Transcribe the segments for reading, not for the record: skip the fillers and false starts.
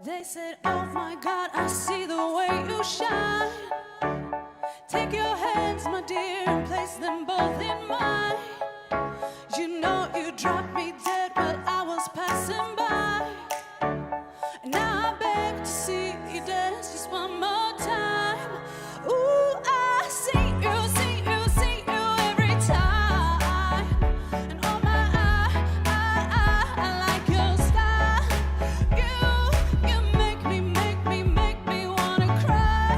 They said, oh my God, I see the way you shine. Take your hands, my dear, and place them both in mine. You know you dropped me dead while I was passing by. And now I beg to see you dance just one more time. Ooh, I see you, see you, see you every time. And oh my, I like your style. You make me wanna cry.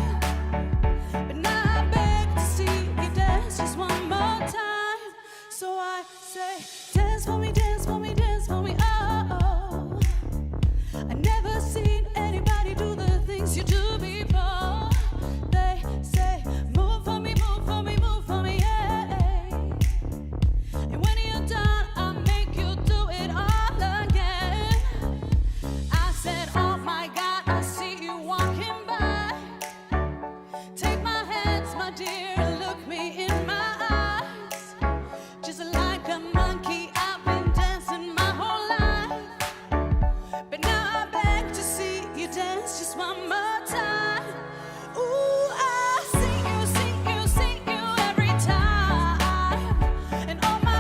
But now I beg to see you dance just one more time. So I say, dance for me, dance for me, dance for me, oh. I never seen anybody do the things you do before. They say, move for me, move for me, move for me, yeah. And when you're done, I'll make you do it all again. I said, oh my God, I see you walking by. Take my hands, my dear, and look me in my eyes. Just like a monkey, I've been dancing my whole life. But now I beg to see you dance just one more time. Ooh, I see you, see you, see you every time. And oh my,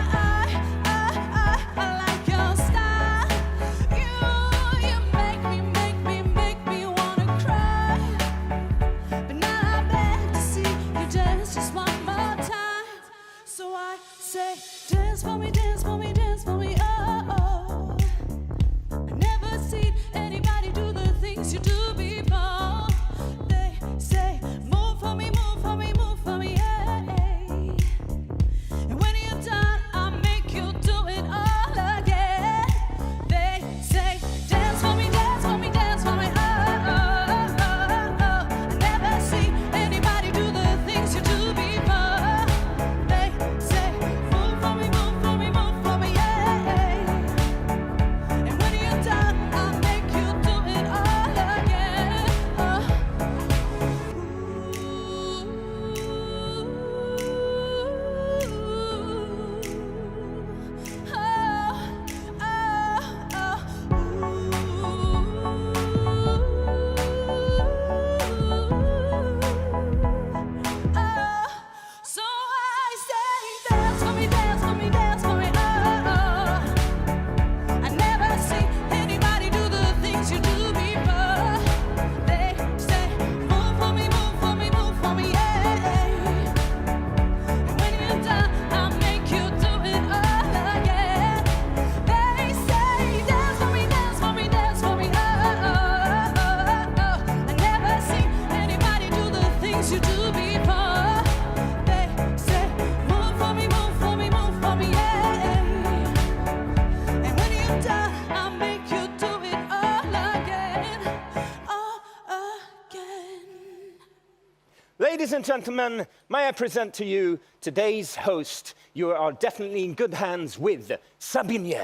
I like your style. You make me wanna cry. But now I beg to see you dance just one more time. So I say, dance for me, dance for me, dance for me, oh. I never seen anybody do the things you do before. They say, move for me, move for me, move for me, yeah. And when you're done, I'll make you do it all again. They say, dance for me, dance for me, dance for me, oh. I never seen anybody do the things you do before. They say, move for me, move for me, move for me, yeah. And when you're done, I'll make you do it all again. Oh. So I say, dance for me, dance for me, dance for me, oh. I never see anybody do the things you do before. They say, move for me, move for me, move for me, yeah. And when you're done, I'll make you do it all again. They say, dance for me, dance for me, dance for me, oh. I never see anybody do the things you do before. They say, move for me, move for me, move for me, yeah. And when you're done, I'll make you do it all again, all again. Ladies and gentlemen, may I present to you today's host. You are definitely in good hands with Sabine.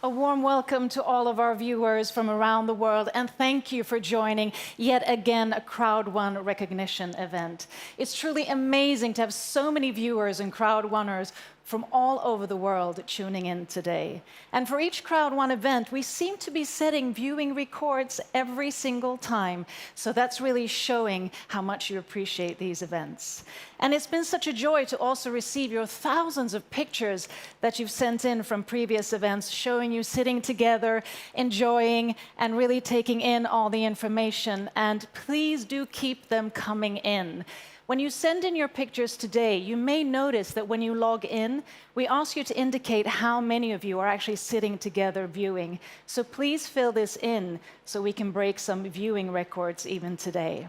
A warm welcome to all of our viewers from around the world, and thank you for joining yet again a Crowd One recognition event. It's truly amazing to have so many viewers and Crowd Oneers from all over the world tuning in today. And for each Crowd One event, we seem to be setting viewing records every single time. So that's really showing how much you appreciate these events. And it's been such a joy to also receive your thousands of pictures that you've sent in from previous events, showing you sitting together, enjoying, and really taking in all the information. And please do keep them coming in. When you send in your pictures today, you may notice that when you log in, we ask you to indicate how many of you are actually sitting together viewing. So please fill this in so we can break some viewing records even today.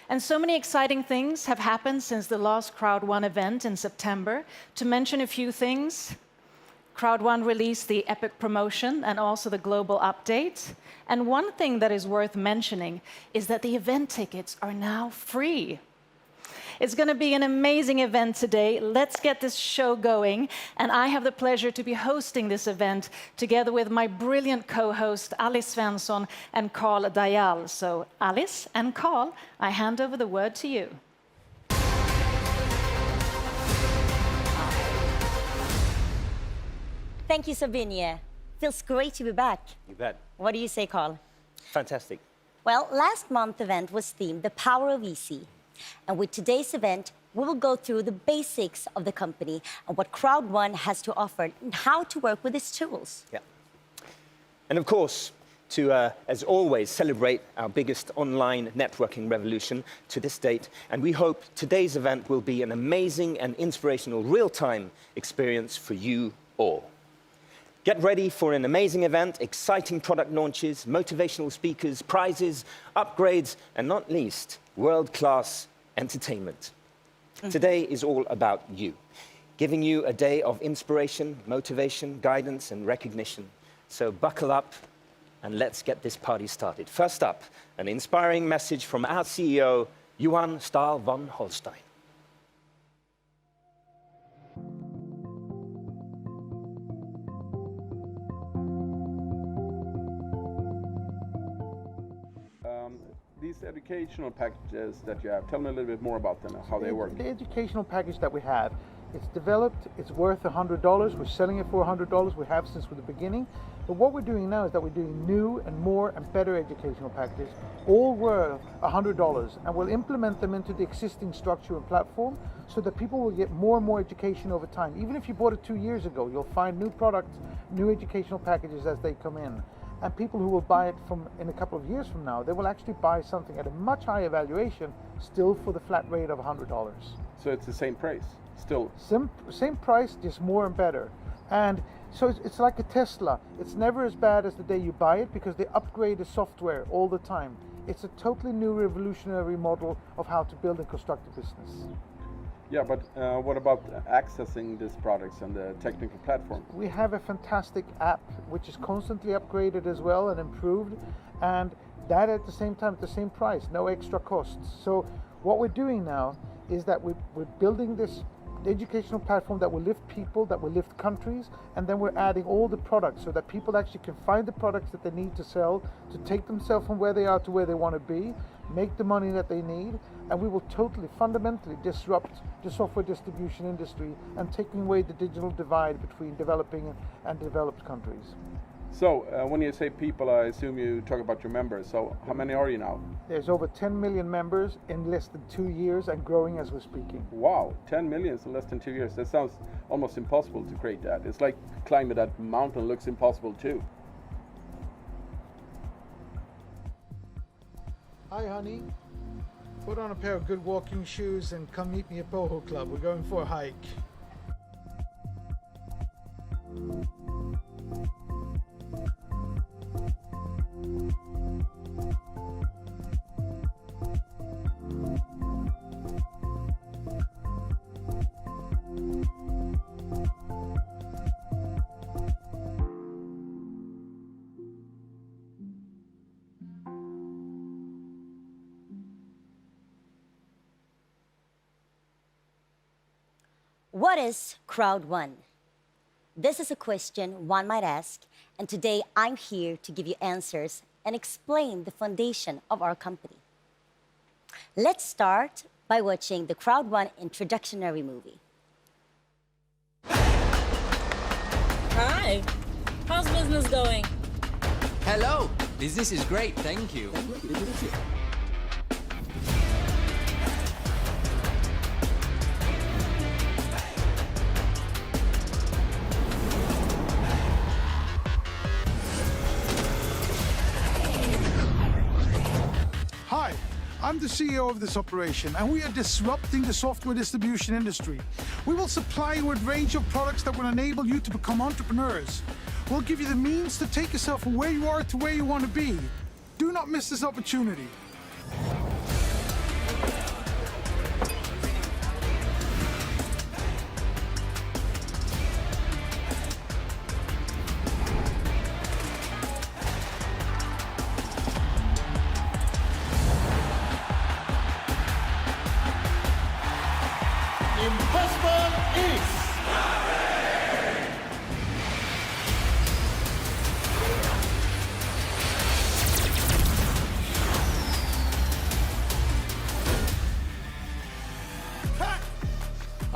And so many exciting things have happened since the last Crowd One event in September. To mention a few things, Crowd One released the Epic promotion and also the global update. And one thing that is worth mentioning is that the event tickets are now free. It's going to be an amazing event today. Let's get this show going. And I have the pleasure to be hosting this event together with my brilliant co-host Alice Svensson and Carl Dayal. So Alice and Carl, I hand over the word to you. Thank you, Sabine. Feels great to be back. You bet. What do you say, Carl? Fantastic. Well, last month's event was themed The Power of Easy. And with today's event, we will go through the basics of the company and what Crowd1 has to offer and how to work with its tools. Yeah. And of course, to, as always, celebrate our biggest online networking revolution to this date. And we hope today's event will be an amazing and inspirational real-time experience for you all. Get ready for an amazing event, exciting product launches, motivational speakers, prizes, upgrades, and not least, world-class entertainment. Today is all about you, giving you a day of inspiration, motivation, guidance, and recognition. So buckle up and let's get this party started. First up, an inspiring message from our CEO, Johan Stahl von Holstein. These educational packages that you have, tell me a little bit more about them, how they work. The educational package that we have, it's developed, it's worth $100. We're selling it for $100. We have since the beginning. But what we're doing now is that we're doing new and more and better educational packages, all worth $100. And we'll implement them into the existing structure and platform so that people will get more and more education over time. Even if you bought it 2 years ago, you'll find new products, new educational packages as they come in. And people who will buy it in a couple of years from now, they will actually buy something at a much higher valuation, still for the flat rate of $100. So it's the same price, still? Same price, just more and better. And so it's like a Tesla. It's never as bad as the day you buy it because they upgrade the software all the time. It's a totally new revolutionary model of how to build and construct a business. Yeah, but what about accessing these products and the technical platform? We have a fantastic app which is constantly upgraded as well and improved, and that at the same time at the same price, no extra costs. So what we're doing now is that we're building this educational platform that will lift people, that will lift countries, and then we're adding all the products so that people actually can find the products that they need to sell to take themselves from where they are to where they want to be, make the money that they need, and we will totally, fundamentally disrupt the software distribution industry and taking away the digital divide between developing and developed countries. So when you say people, I assume you talk about your members. So how many are you now? There's over 10 million members in less than 2 years and growing as we're speaking. Wow, 10 million in less than 2 years. That sounds almost impossible to create that. It's like climbing that mountain looks impossible too. Hi honey, put on a pair of good walking shoes and come meet me at Boho Club. We're going for a hike. What is Crowd1? This is a question one might ask, and today I'm here to give you answers and explain the foundation of our company. Let's start by watching the Crowd1 introductory movie. Hi, how's business going? Hello, business is great, thank you. Hi, I'm the CEO of this operation, and we are disrupting the software distribution industry. We will supply you with a range of products that will enable you to become entrepreneurs. We'll give you the means to take yourself from where you are to where you want to be. Do not miss this opportunity.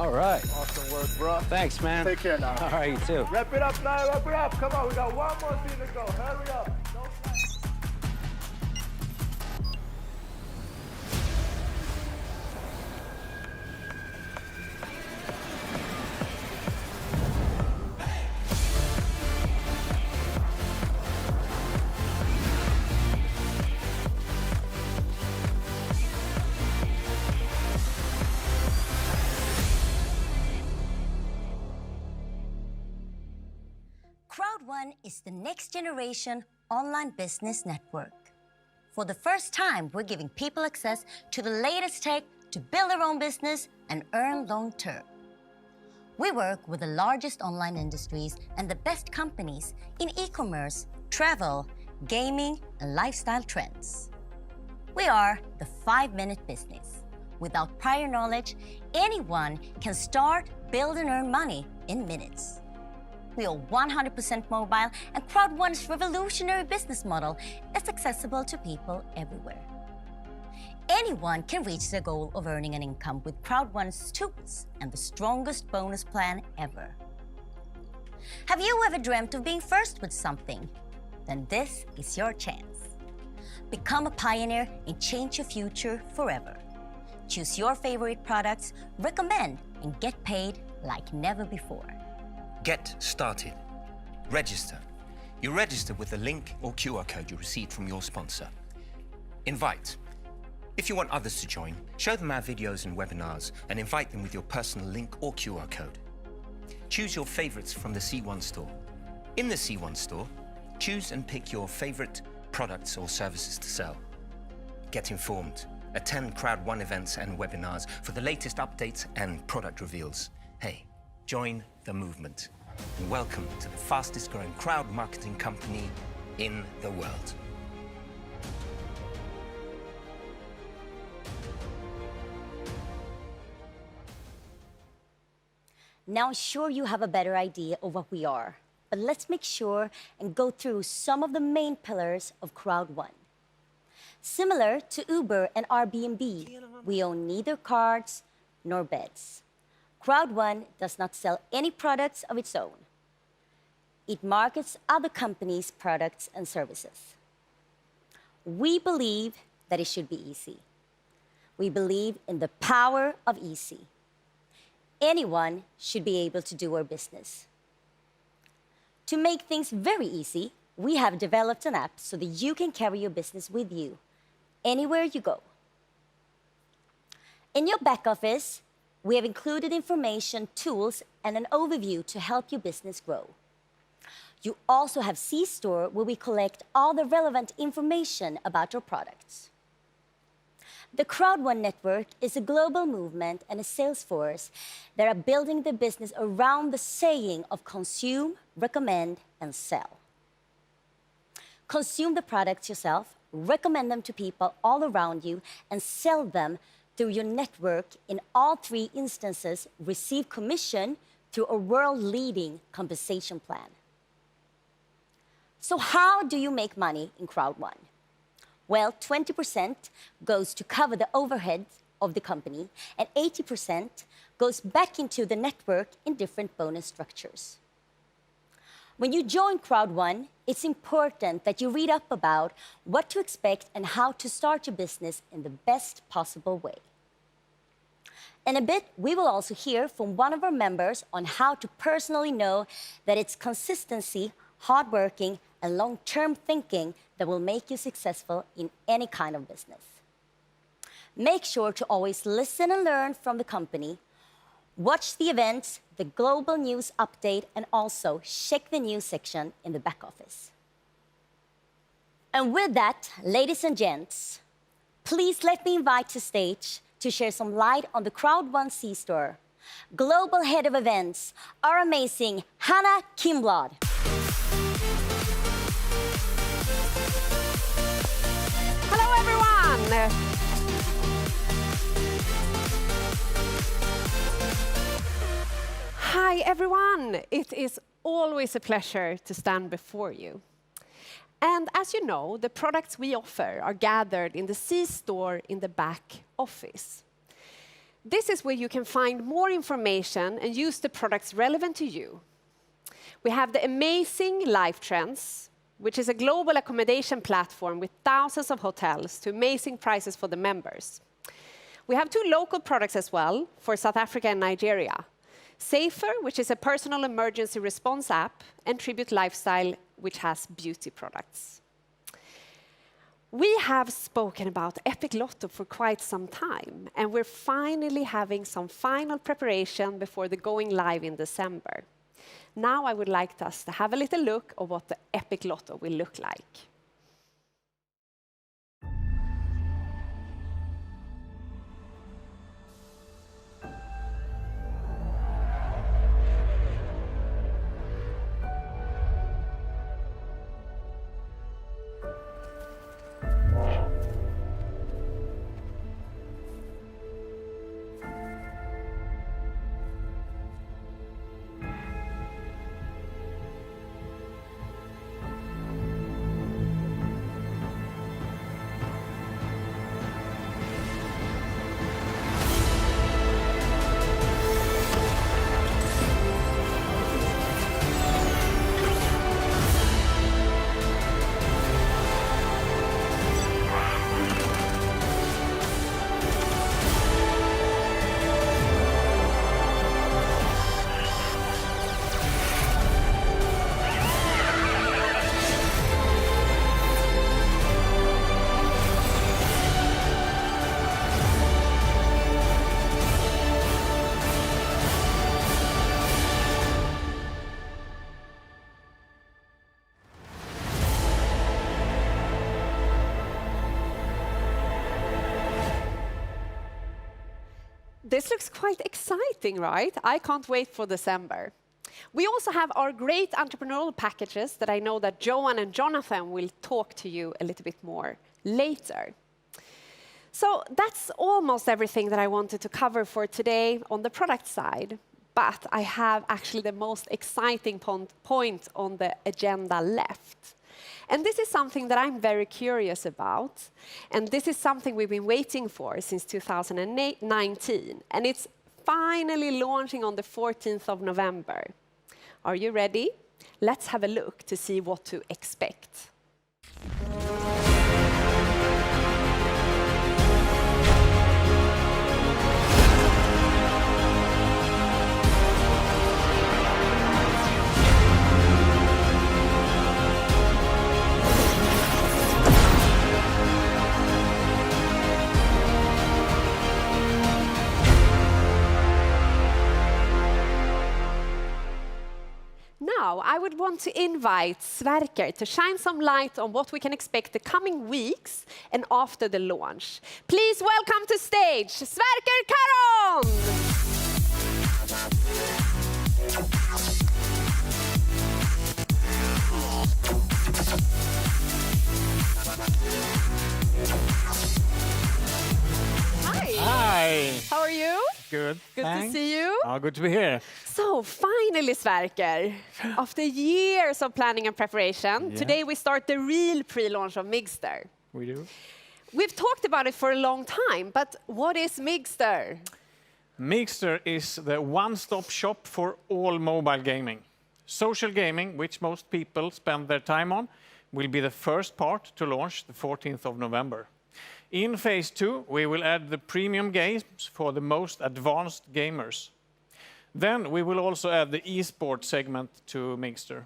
All right. Awesome work, bro. Thanks, man. Take care now. All right, you too. Wrap it up now, wrap it up. Come on, we got one more thing to go. Hurry up. No time. Crowd1 is the next generation online business network. For the first time, we're giving people access to the latest tech to build their own business and earn long term. We work with the largest online industries and the best companies in e-commerce, travel, gaming, and lifestyle trends. We are the 5-minute business. Without prior knowledge, anyone can start, build, and earn money in minutes. We are 100% mobile, and Crowd1's revolutionary business model is accessible to people everywhere. Anyone can reach their goal of earning an income with Crowd1's tools and the strongest bonus plan ever. Have you ever dreamt of being first with something? Then this is your chance. Become a pioneer and change your future forever. Choose your favorite products, recommend, and get paid like never before. Get started. Register. You register with the link or QR code you received from your sponsor. Invite. If you want others to join, show them our videos and webinars and invite them with your personal link or QR code. Choose your favorites from the C1 store. In the C1 store, choose and pick your favorite products or services to sell. Get informed. Attend Crowd1 events and webinars for the latest updates and product reveals. Hey, join the movement. And welcome to the fastest growing crowd marketing company in the world. Now, sure, you have a better idea of what we are, but let's make sure and go through some of the main pillars of Crowd1. Similar to Uber and Airbnb, we own neither cars nor beds. Crowd1 does not sell any products of its own. It markets other companies' products and services. We believe that it should be easy. We believe in the power of easy. Anyone should be able to do our business. To make things very easy, we have developed an app so that you can carry your business with you, anywhere you go. In your back office, we have included information, tools, and an overview to help your business grow. You also have C-Store, where we collect all the relevant information about your products. The Crowd1 network is a global movement and a sales force that are building their business around the saying of consume, recommend, and sell. Consume the products yourself, recommend them to people all around you, and sell them through your network. In all 3 instances, receive commission through a world-leading compensation plan. So how do you make money in Crowd1? Well, 20% goes to cover the overhead of the company, and 80% goes back into the network in different bonus structures. When you join Crowd1, it's important that you read up about what to expect and how to start your business in the best possible way. In a bit, we will also hear from one of our members on how to personally know that it's consistency, hard working, and long-term thinking that will make you successful in any kind of business. Make sure to always listen and learn from the company. Watch the events, the global news update, and also check the news section in the back office. And with that, ladies and gents, please let me invite to stage to share some light on the Crowd1 C-Store. Global Head of Events, our amazing Hannah Kimblad. Hello, everyone. Hi, everyone. It is always a pleasure to stand before you. And as you know, the products we offer are gathered in the C-Store in the back office. This is where you can find more information and use the products relevant to you. We have the amazing Life Trends, which is a global accommodation platform with thousands of hotels to amazing prices for the members. We have 2 local products as well for South Africa and Nigeria. Safer, which is a personal emergency response app, and Tribute Lifestyle, which has beauty products. We have spoken about Epic Lotto for quite some time, and we're finally having some final preparation before the going live in December. Now I would like us to have a little look at what the Epic Lotto will look like. This looks quite exciting, right? I can't wait for December. We also have our great entrepreneurial packages that I know that Johan and Jonathan will talk to you a little bit more later. So that's almost everything that I wanted to cover for today on the product side. But I have actually the most exciting point on the agenda left. And this is something that I'm very curious about. And this is something we've been waiting for since 2019. And it's finally launching on the 14th of November. Are you ready? Let's have a look to see what to expect. Now, I would want to invite Sverker to shine some light on what we can expect the coming weeks and after the launch. Please welcome to stage, Sverker Karon! Hi. How are you? Good. Good Thanks. to see you. Oh, good to be here. So finally, Sverker, after years of planning and preparation, today we start the real pre-launch of Migster. We do. We've talked about it for a long time, but what is Migster? Migster is the one-stop shop for all mobile gaming. Social gaming, which most people spend their time on, will be the first part to launch the 14th of November. In phase 2, we will add the premium games for the most advanced gamers. Then we will also add the esports segment to Migster.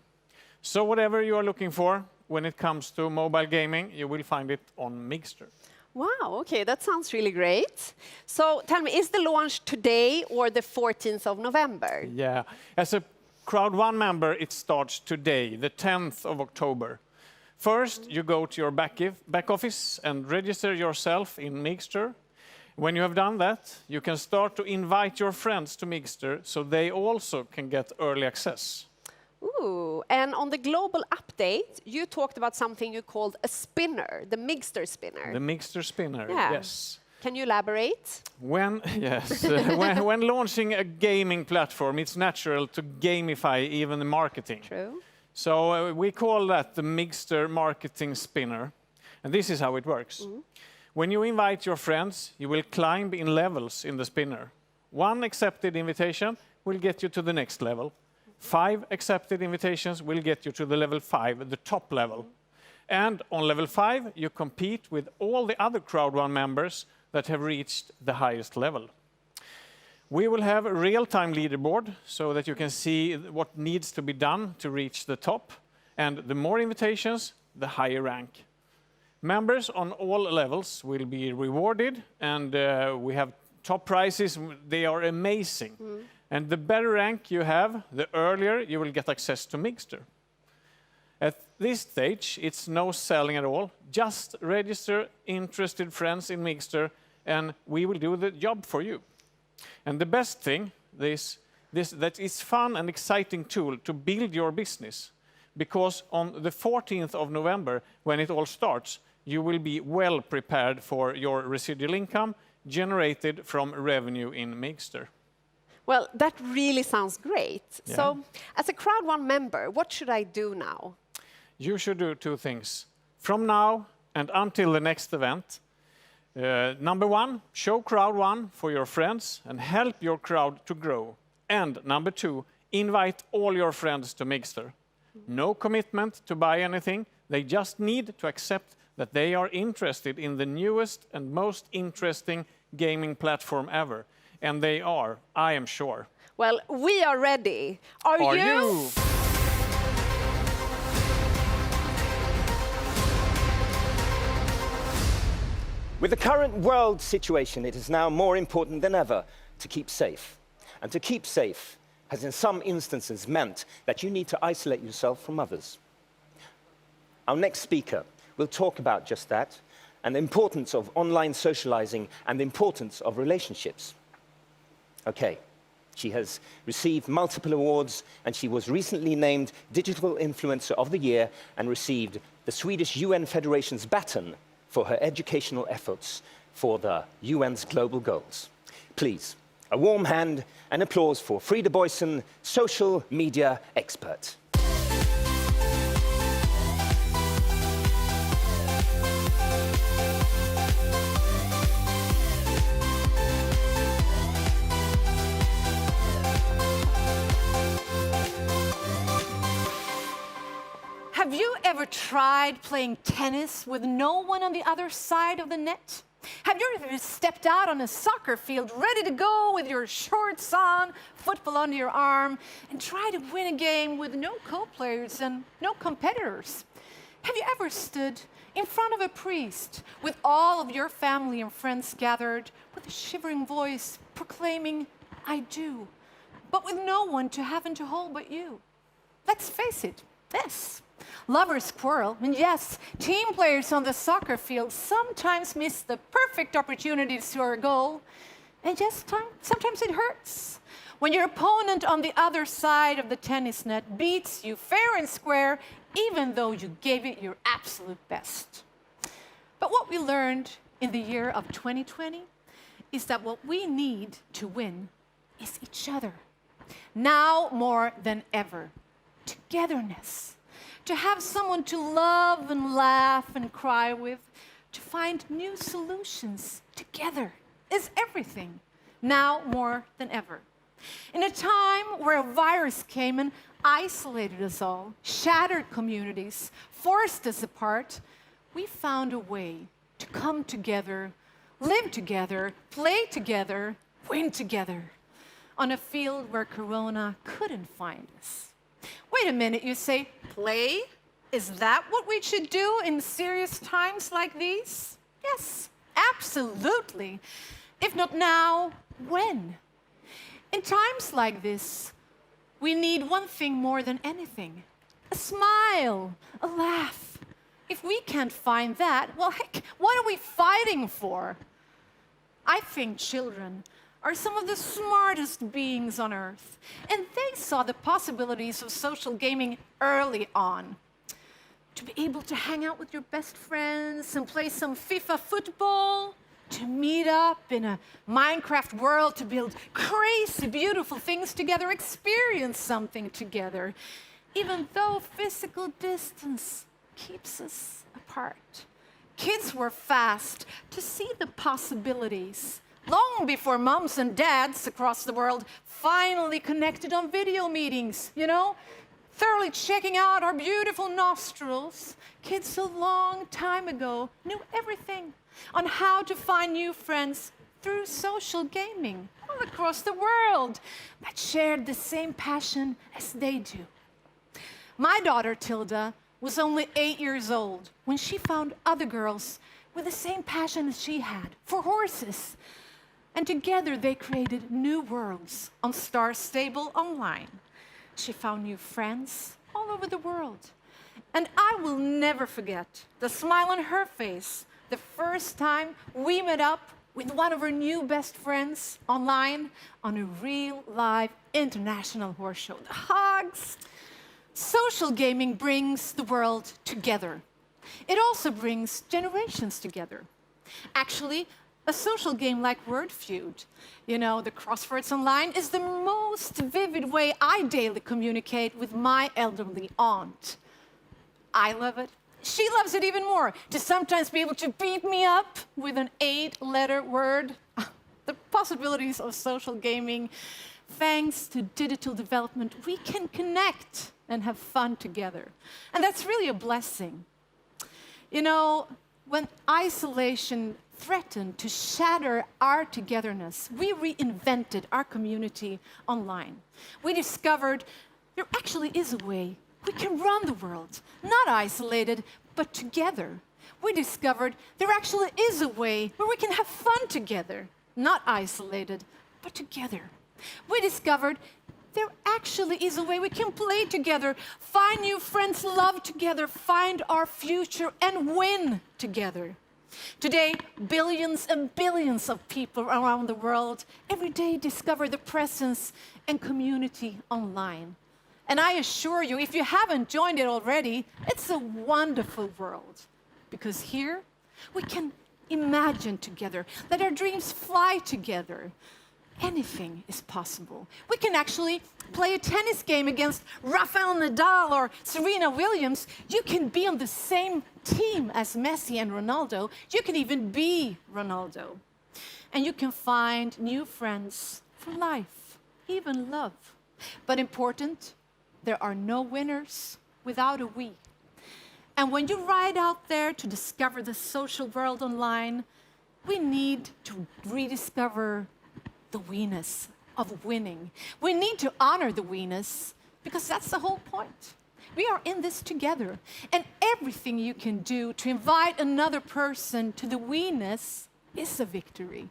So whatever you are looking for when it comes to mobile gaming, you will find it on Migster. Wow, okay, that sounds really great. So tell me, is the launch today or the 14th of November? Yeah, as a Crowd1 member, it starts today, the 10th of October. First, you go to your back office and register yourself in Migster. When you have done that, you can start to invite your friends to Migster so they also can get early access. Ooh, and on the global update, you talked about something you called a spinner, the Migster spinner. The Migster spinner, Yeah. yes. Can you elaborate? When launching a gaming platform, it's natural to gamify even the marketing. True. So we call that the Migster marketing spinner. And this is how it works. When you invite your friends, you will climb in levels in the spinner. 1 accepted invitation will get you to the next level. 5 accepted invitations will get you to the level 5, the top level. And on level 5, you compete with all the other Crowd1 members that have reached the highest level. We will have a real-time leaderboard so that you can see what needs to be done to reach the top. And the more invitations, the higher rank. Members on all levels will be rewarded, and we have top prizes. They are amazing. And the better rank you have, the earlier you will get access to Mixter. At this stage, it's no selling at all. Just register interested friends in Mixter, and we will do the job for you. And the best thing is that it's fun and exciting tool to build your business. Because on the 14th of November, when it all starts, you will be well prepared for your residual income generated from revenue in Mixter. Well, that really sounds great. Yeah. So, as a Crowd1 member, what should I do now? You should do 2 things. From now and until the next event, number 1, show Crowd1 for your friends and help your crowd to grow. And number 2, invite all your friends to Mixter. No commitment to buy anything. They just need to accept that they are interested in the newest and most interesting gaming platform ever. And they are, I am sure. Well, we are ready. Are you? With the current world situation, it is now more important than ever to keep safe. And to keep safe has in some instances meant that you need to isolate yourself from others. Our next speaker will talk about just that, and the importance of online socializing and the importance of relationships. Okay, she has received multiple awards, and she was recently named Digital Influencer of the Year and received the Swedish UN Federation's baton for her educational efforts for the UN's global goals. Please, a warm hand and applause for Frida Boysen, social media expert. Have you ever tried playing tennis with no one on the other side of the net? Have you ever stepped out on a soccer field ready to go with your shorts on, football under your arm, and try to win a game with no co-players and no competitors? Have you ever stood in front of a priest with all of your family and friends gathered with a shivering voice proclaiming, "I do," but with no one to heaven to hold but you? Let's face it, yes. Lovers quarrel, and yes, team players on the soccer field sometimes miss the perfect opportunity to score a goal. And yes, sometimes it hurts when your opponent on the other side of the tennis net beats you fair and square, even though you gave it your absolute best. But what we learned in the year of 2020 is that what we need to win is each other. Now more than ever, togetherness. To have someone to love and laugh and cry with, to find new solutions together is everything, now more than ever. In a time where a virus came and isolated us all, shattered communities, forced us apart, we found a way to come together, live together, play together, win together, on a field where Corona couldn't find us. Wait a minute, you say, play? Is that what we should do in serious times like these? Yes, absolutely. If not now, when? In times like this, we need one thing more than anything: a smile, a laugh. If we can't find that, well, heck, what are we fighting for? I think children are some of the smartest beings on earth, and they saw the possibilities of social gaming early on. To be able to hang out with your best friends and play some FIFA football, to meet up in a Minecraft world, to build crazy, beautiful things together, experience something together, even though physical distance keeps us apart. kids were fast to see the possibilities. Long before moms and dads across the world finally connected on video meetings, you know, thoroughly checking out our beautiful nostrils, kids a long time ago knew everything on how to find new friends through social gaming all across the world that shared the same passion as they do. My daughter Tilda was only 8 years old when she found other girls with the same passion as she had for horses. And together they created new worlds on Star Stable Online. She found new friends all over the world. And I will never forget the smile on her face the first time we met up with one of her new best friends online on a real live international horse show. The hugs. Social gaming brings the world together. It also brings generations together. Actually, a social game like Word Feud, you know, the crosswords online, is the most vivid way I daily communicate with my elderly aunt. I love it. She loves it even more, to sometimes be able to beat me up with an 8-letter word. The possibilities of social gaming, thanks to digital development, we can connect and have fun together. And that's really a blessing. You know, when isolation threatened to shatter our togetherness, we reinvented our community online. We discovered there actually is a way we can run the world, not isolated, but together. We discovered there actually is a way where we can have fun together, not isolated, but together. We discovered there actually is a way we can play together, find new friends, love together, find our future, and win together. Today, billions and billions of people around the world every day discover the presence and community online. And I assure you, if you haven't joined it already, it's a wonderful world. Because here, we can imagine together, let our dreams fly together. Anything is possible. We can actually play a tennis game against Rafael Nadal or Serena Williams. You can be on the same team as Messi and Ronaldo. You can even be Ronaldo. And you can find new friends for life, even love. But important, there are no winners without a we. And when you ride out there to discover the social world online, we need to rediscover the we-ness of winning. We need to honor the we-ness because that's the whole point. We are in this together. And everything you can do to invite another person to the we-ness is a victory.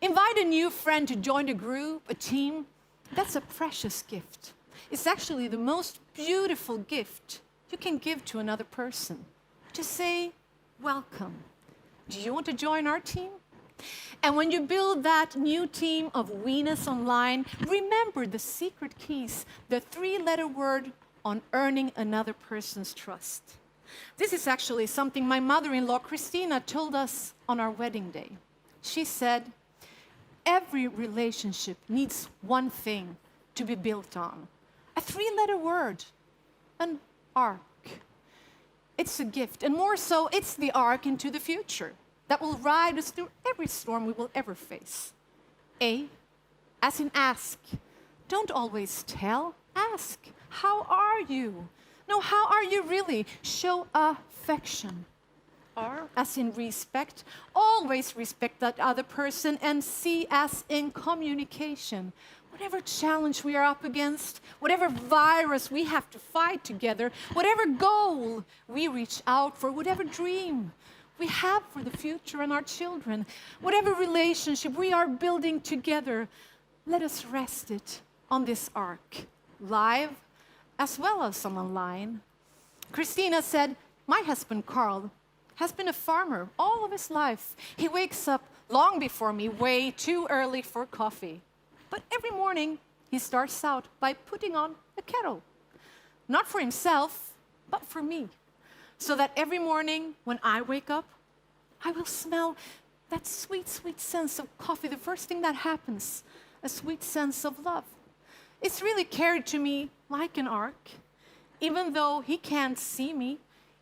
Invite a new friend to join a group, a team. That's a precious gift. It's actually the most beautiful gift you can give to another person. To say, welcome. Do you want to join our team? And when you build that new team of we-ness online, remember the secret keys, the 3-letter word on earning another person's trust. This is actually something my mother-in-law, Christina, told us on our wedding day. She said, every relationship needs one thing to be built on. A 3-letter word, an arc. It's a gift, and more so, it's the arc into the future that will ride us through every storm we will ever face. A, as in ask. Don't always tell, ask. How are you? No, how are you really? Show affection. R, as in respect. Always respect that other person. And C, as in communication. Whatever challenge we are up against, whatever virus we have to fight together, whatever goal we reach out for, whatever dream we have for the future and our children, whatever relationship we are building together, let us rest it on this arc, live as well as on online. Christina said, my husband Carl has been a farmer all of his life. He wakes up long before me, way too early for coffee. But every morning he starts out by putting on a kettle, not for himself, but for me. So that every morning when I wake up, I will smell that sweet, sweet sense of coffee, the first thing that happens, a sweet sense of love. It's really carried to me like an arc, even though he can't see me,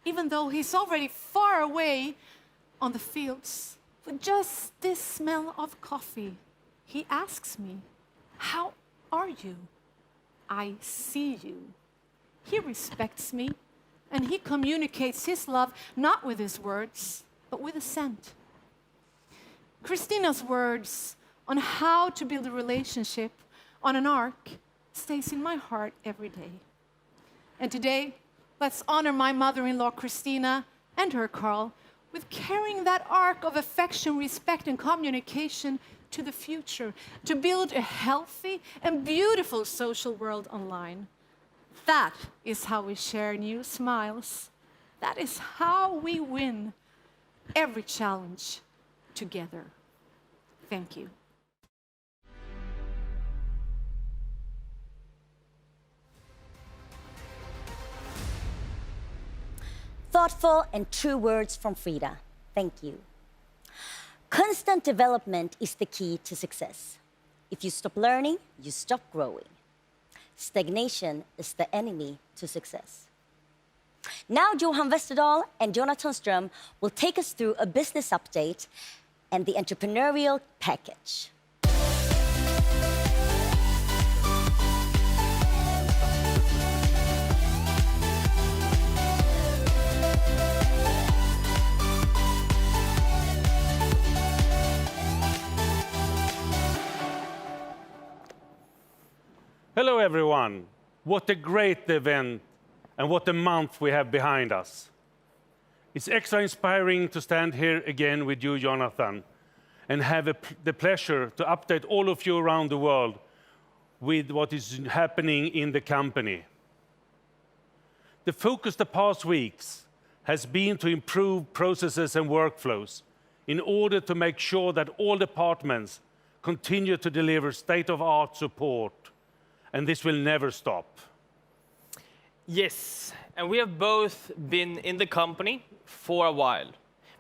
even though he's already far away, on the fields with just this smell of coffee, he asks me, "How are you? I see you." He respects me, and he communicates his love not with his words, but with a scent. Christina's words on how to build a relationship on an arc stays in my heart every day. And today, let's honor my mother-in-law, Christina, and her Carl, with carrying that arc of affection, respect, and communication to the future, to build a healthy and beautiful social world online. That is how we share new smiles. That is how we win every challenge together. Thank you. Thoughtful and true words from Frida. Thank you. Constant development is the key to success. If you stop learning, you stop growing. Stagnation is the enemy to success. Now Johan Westerdahl and Jonathan Ström will take us through a business update and the entrepreneurial package. Hello everyone. What a great event and what a month we have behind us. It's extra inspiring to stand here again with you, Jonathan, and have the pleasure to update all of you around the world with what is happening in the company. The focus the past weeks has been to improve processes and workflows in order to make sure that all departments continue to deliver state-of-the-art support, and this will never stop. Yes, and we have both been in the company for a while,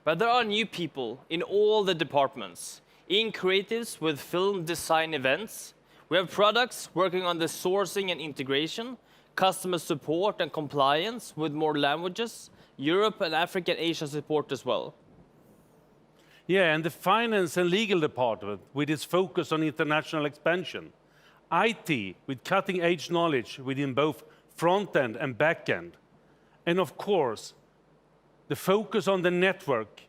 but there are new people in all the departments. In creatives with film design events, we have products working on the sourcing and integration, customer support and compliance with more languages, Europe and Africa and Asia support as well. Yeah, and the finance and legal department with its focus on international expansion. IT with cutting-edge knowledge within both front-end and back-end. And of course, the focus on the network,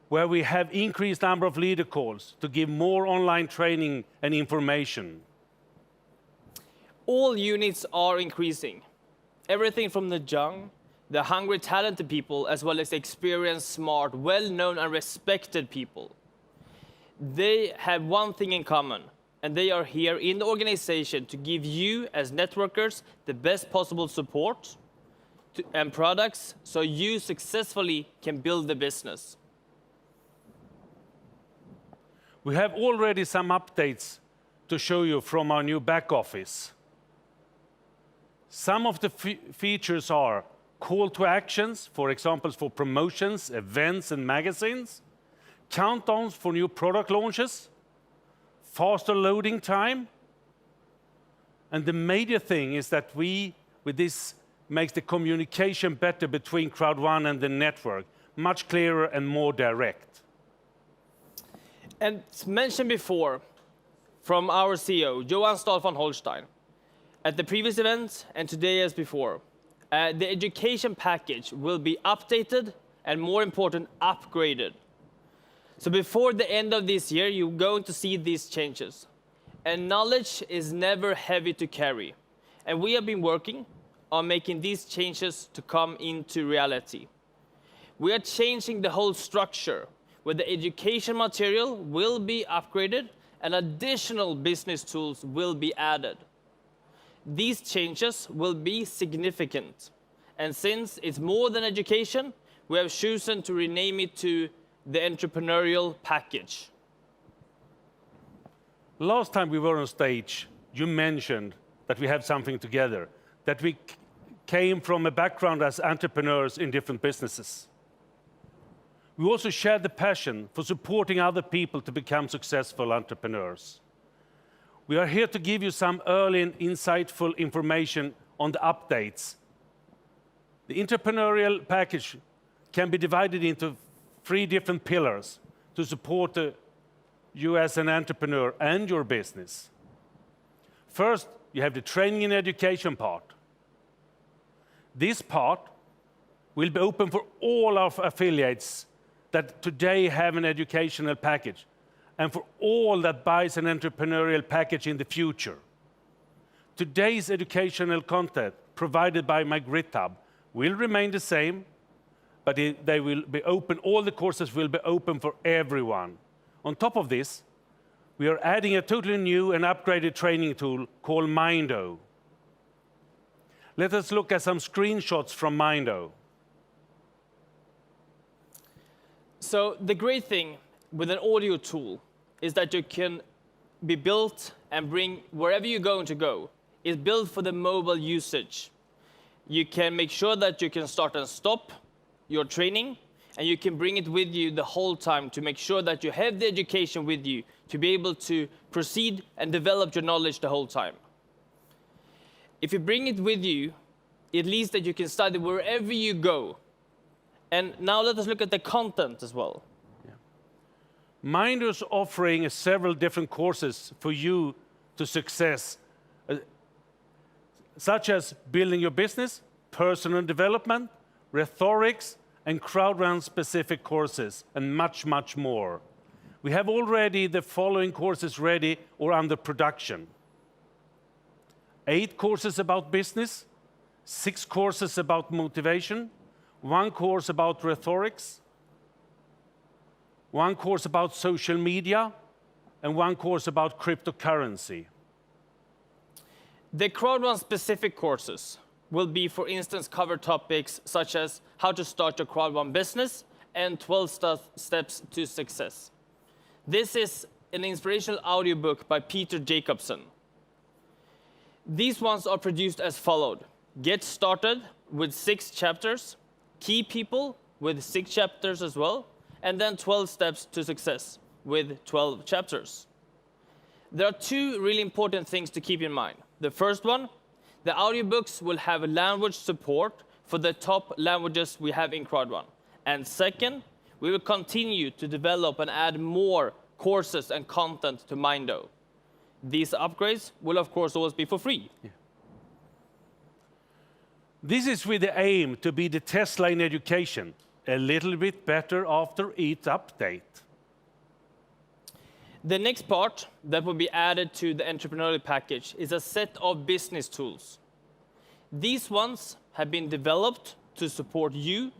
where we have increased number of leader calls to give more online training and information. All units are increasing. Everything from the young, the hungry, talented people, as well as experienced, smart, well-known and respected people. They have one thing in common, and they are here in the organization to give you, as networkers, the best possible support and products so you successfully can build the business. We have already some updates to show you from our new back office. Some of the features are call to actions, for example, for promotions, events, and magazines, countdowns for new product launches, faster loading time. And the major thing is that we, with this, makes the communication better between Crowd1 and the network, much clearer and more direct. And as mentioned before, from our CEO, Johan Stahl von Holstein, at the previous event and today as before, the education package will be updated and, more important, upgraded. So before the end of this year, you're going to see these changes. And knowledge is never heavy to carry. And we have been working on making these changes to come into reality. We are changing the whole structure, where the education material will be upgraded and additional business tools will be added. These changes will be significant. And since it's more than education, we have chosen to rename it to the entrepreneurial package. Last time we were on stage, you mentioned that we have something together, that we came from a background as entrepreneurs in different businesses. We also share the passion for supporting other people to become successful entrepreneurs. We are here to give you some early and insightful information on the updates. The entrepreneurial package can be divided into three different pillars to support you as an entrepreneur and your business. First, you have the training and education part. This part will be open for all our affiliates that today have an educational package, and for all that buys an entrepreneurial package in the future. Today's educational content provided by my GridHub will remain the same, but they will be open, all the courses will be open for everyone. On top of this, we are adding a totally new and upgraded training tool called Mindo. Let us look at some screenshots from Mindo. So the great thing with an audio tool is that you can be built and bring wherever you're going to go. It's built for the mobile usage. You can make sure that you can start and stop your training, and you can bring it with you the whole time to make sure that you have the education with you to be able to proceed and develop your knowledge the whole time. If you bring it with you, it means that you can study wherever you go. And now let us look at the content as well. Mindo is offering several different courses for you to success, such as building your business, personal development, rhetorics, and crowd-run specific courses, and much, much more. We have already the following courses ready or under production. 8 courses about business, 6 courses about motivation, 1 course about rhetorics, 1 course about social media, and 1 course about cryptocurrency. The crowd-run specific courses will be, for instance, cover topics such as how to start your crowd-run business and 12 steps to success. This is an inspirational audiobook by Peter Jacobson. These ones are produced as followed. Get started with 6 chapters, key people with 6 chapters as well, and then 12 steps to success with 12 chapters. There are 2 really important things to keep in mind. The first one, the audiobooks will have language support for the top languages we have in Crowd1. And second, we will continue to develop and add more courses and content to Mindo. These upgrades will, of course, always be for free. Yeah. This is with the aim to be the Tesla in education, a little bit better after each update. The next part that will be added to the entrepreneurial package is a set of business tools. These ones have been developed to support you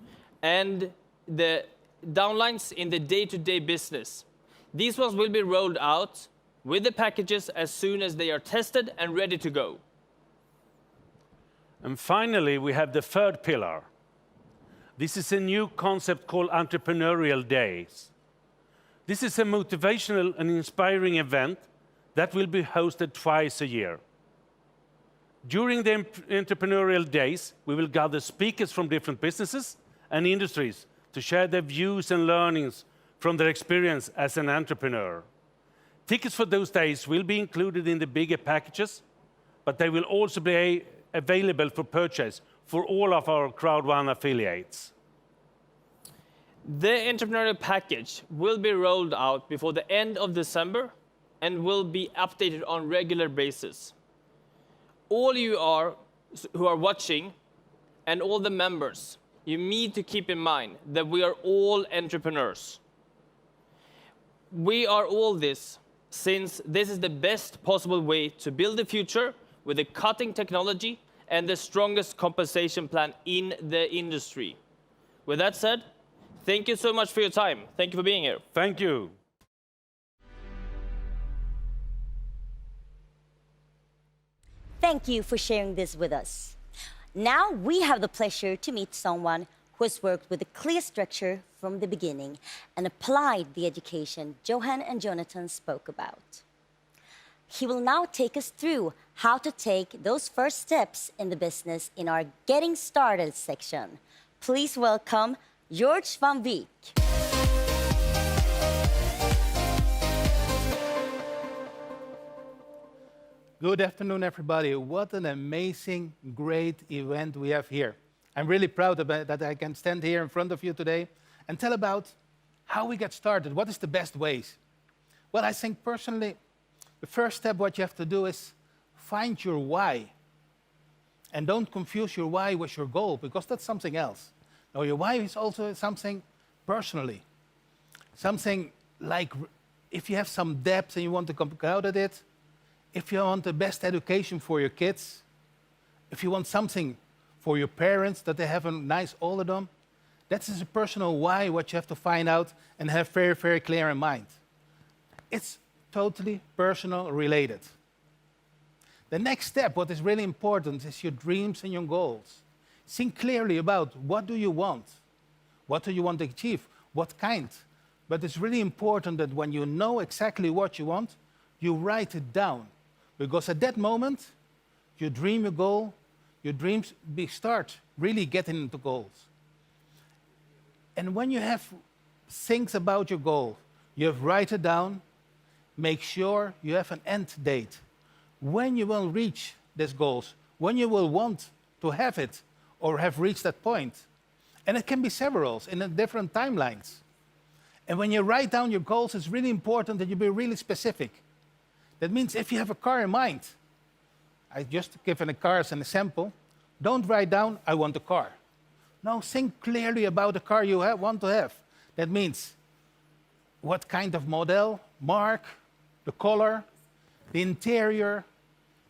and the downlines in the day-to-day business. These ones will be rolled out with the packages as soon as they are tested and ready to go. And finally, we have the third pillar. This is a new concept called Entrepreneurial Days. This is a motivational and inspiring event that will be hosted twice a year. During the Entrepreneurial Days, we will gather speakers from different businesses and industries to share their views and learnings from their experience as an entrepreneur. Tickets for those days will be included in the bigger packages, but they will also be available for purchase for all of our Crowd1 affiliates. The entrepreneurial package will be rolled out before the end of December and will be updated on a regular basis. All you who are watching and all the members, you need to keep in mind that we are all entrepreneurs. We are all this since this is the best possible way to build the future with the cutting technology and the strongest compensation plan in the industry. With that said, thank you so much for your time. Thank you for being here. Thank you. Thank you for sharing this with us. Now we have the pleasure to meet someone who has worked with a clear structure from the beginning and applied the education Johan and Jonathan spoke about. He will now take us through how to take those first steps in the business in our Getting Started section. Please welcome George van Beek. Good afternoon, everybody. What an amazing, great event we have here. I'm really proud that I can stand here in front of you today and tell about How we get started? What is the best ways? Well, I think personally, the first step what you have to do is find your why. And don't confuse your why with your goal, because that's something else. No, your why is also something personally. Something like if you have some debt and you want to come out of it, if you want the best education for your kids, if you want something for your parents, that they have a nice olderdom, that is a personal why what you have to find out and have very, very clear in mind. It's totally personal related. The next step, what is really important, is your dreams and your goals. Think clearly about what do you want? What do you want to achieve? What kind? But it's really important that when you know exactly what you want, you write it down. Because at that moment, you dream your goal, your dreams start really getting into goals. And when you have things about your goal, you have write it down, make sure you have an end date. When you will reach these goals, when you will want to have it or have reached that point. And it can be several in different timelines. And when you write down your goals, it's really important that you be really specific. That means if you have a car in mind, I just given a car as an example, don't write down, I want a car. No, think clearly about the car you want to have. That means what kind of model, mark, the color, the interior,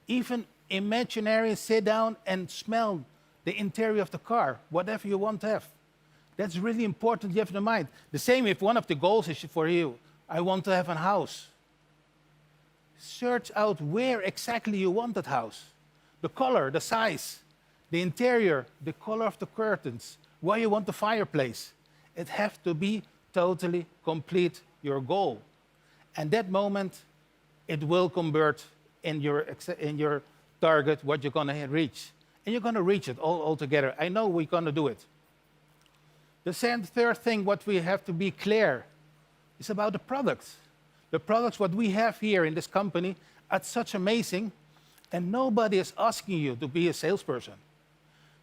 even imaginary sit down and smell the interior of the car, whatever you want to have. That's really important you have in mind. The same if one of the goals is for you, I want to have a house. Search out where exactly you want that house. The color, the size, the interior, the color of the curtains, where you want the fireplace. It has to be totally complete your goal. And that moment, it will convert in your target what you're going to reach. And you're going to reach it all together. I know we're going to do it. The third thing what we have to be clear is about the products. The products what we have here in this company are such amazing, and nobody is asking you to be a salesperson.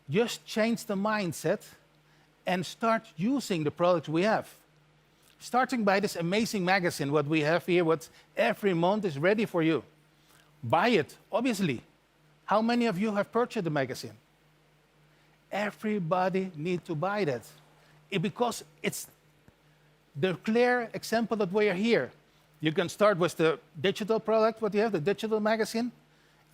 Just change the mindset and start using the products we have. Starting by this amazing magazine what we have here, what every month is ready for you. Buy it, obviously. How many of you have purchased the magazine? Everybody needs to buy that. Because it's the clear example that we are here. You can start with the digital product, what you have, the digital magazine,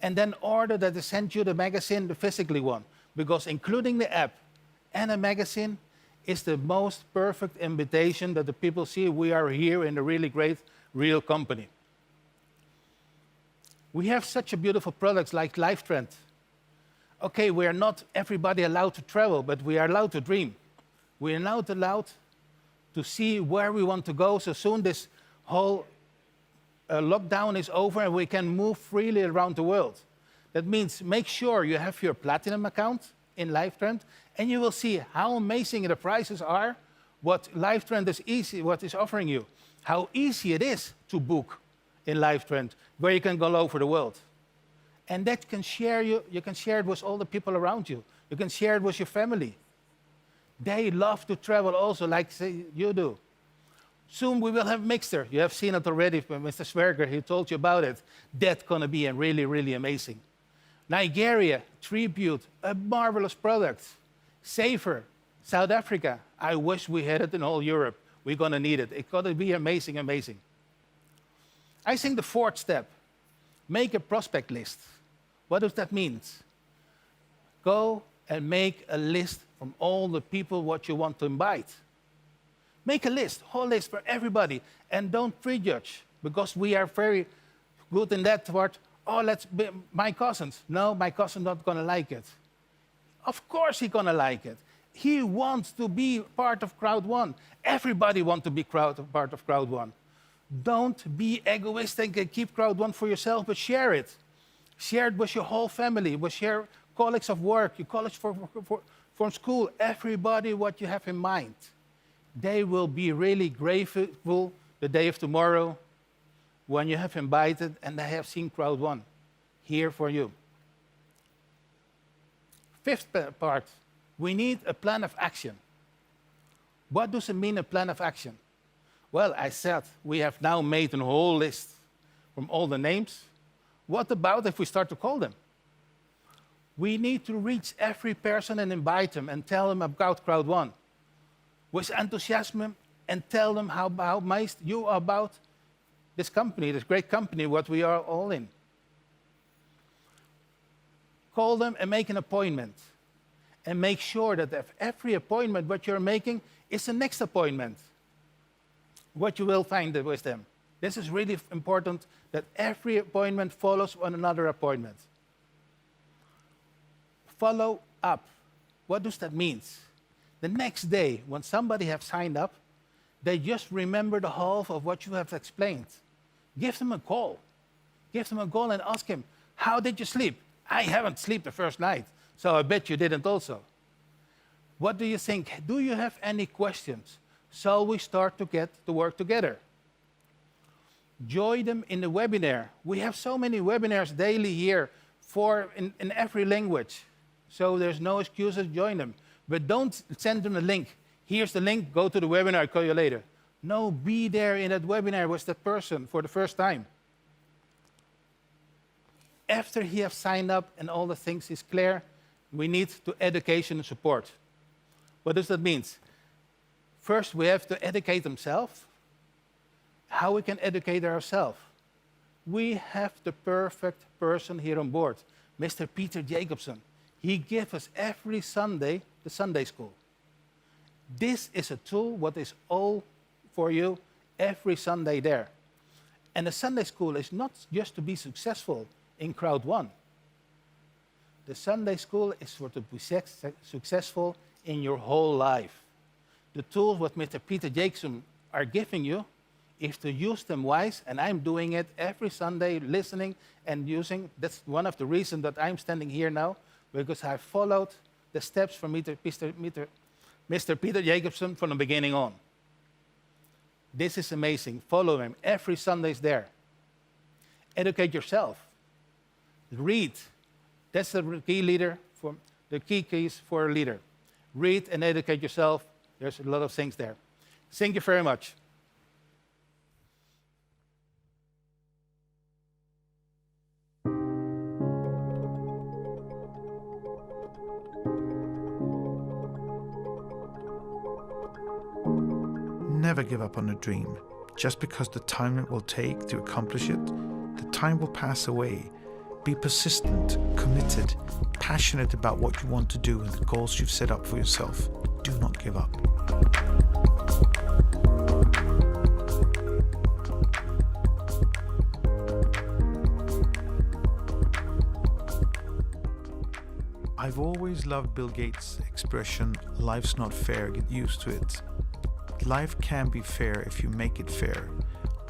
and then order that they send you the magazine, the physically one. Because including the app and a magazine is the most perfect invitation that the people see we are here in a really great, real company. We have such a beautiful products like LifeTrend. Okay, we are not everybody allowed to travel, but we are allowed to dream. We are now allowed to see where we want to go so soon this whole lockdown is over and we can move freely around the world. That means make sure you have your platinum account in LifeTrend and you will see how amazing the prices are, what LifeTrend is easy, what is offering you, how easy it is to book in LifeTrend, where you can go all over the world. And that can share you can share it with all the people around you. You can share it with your family. They love to travel also, like you do. Soon we will have Mixer. You have seen it already from Mr. Swerger. He told you about it. That's going to be really, really amazing. Nigeria, Tribute, a marvelous product. Safer, South Africa. I wish we had it in all Europe. We're going to need it. It's going to be amazing, amazing. I think the fourth step, make a prospect list. What does that mean? Go and make a list from all the people what you want to invite. Make a list, whole list for everybody, and don't prejudge, because we are very good in that part. Oh, let's be my cousins. No, my cousin's not going to like it. Of course he's going to like it. He wants to be part of Crowd One. Everybody wants to be part of Crowd One. Don't be egoistic and keep Crowd One for yourself, but share it. Share it with your whole family, with your colleagues of work, your colleagues from school, everybody what you have in mind. They will be really grateful the day of tomorrow when you have invited and they have seen Crowd One here for you. Fifth part, we need a plan of action. What does it mean, a plan of action? Well, I said, we have now made a whole list from all the names. What about if we start to call them? We need to reach every person and invite them and tell them about Crowd One with enthusiasm, and tell them how amazed you are about this company, this great company, what we are all in. Call them and make an appointment. And make sure that every appointment what you're making is the next appointment, what you will find with them. This is really important, that every appointment follows on another appointment. Follow up. What does that mean? The next day, when somebody has signed up, they just remember the half of what you have explained. Give them a call. Give them a call and ask him, how did you sleep? I haven't slept the first night, so I bet you didn't also. What do you think? Do you have any questions? Shall we start to get to work together? Join them in the webinar. We have so many webinars daily here in every language. So there's no excuses, join them. But don't send them a link. Here's the link, go to the webinar, I'll call you later. No, be there in that webinar with that person for the first time. After he has signed up and all the things is clear, we need to education and support. What does that mean? First, we have to educate themselves. How we can educate ourselves? We have the perfect person here on board, Mr. Peter Jacobson. He gives us every Sunday the Sunday school. This is a tool what is all for you every Sunday there. And the Sunday school is not just to be successful in Crowd One. The Sunday school is for to be successful in your whole life. The tools what Mr. Peter Jacobson are giving you is to use them wise, and I'm doing it every Sunday, listening and using. That's one of the reasons that I'm standing here now, because I followed the steps from Mr. Peter Jacobson from the beginning on. This is amazing. Follow him. Every Sunday is there. Educate yourself. Read. That's the key leader for the key keys for a leader. Read and educate yourself. There's a lot of things there. Thank you very much. Never give up on a dream. Just because the time it will take to accomplish it, the time will pass away. Be persistent, committed, passionate about what you want to do and the goals you've set up for yourself. Do not give up. I've always loved Bill Gates' expression, life's not fair, get used to it. Life can be fair if you make it fair.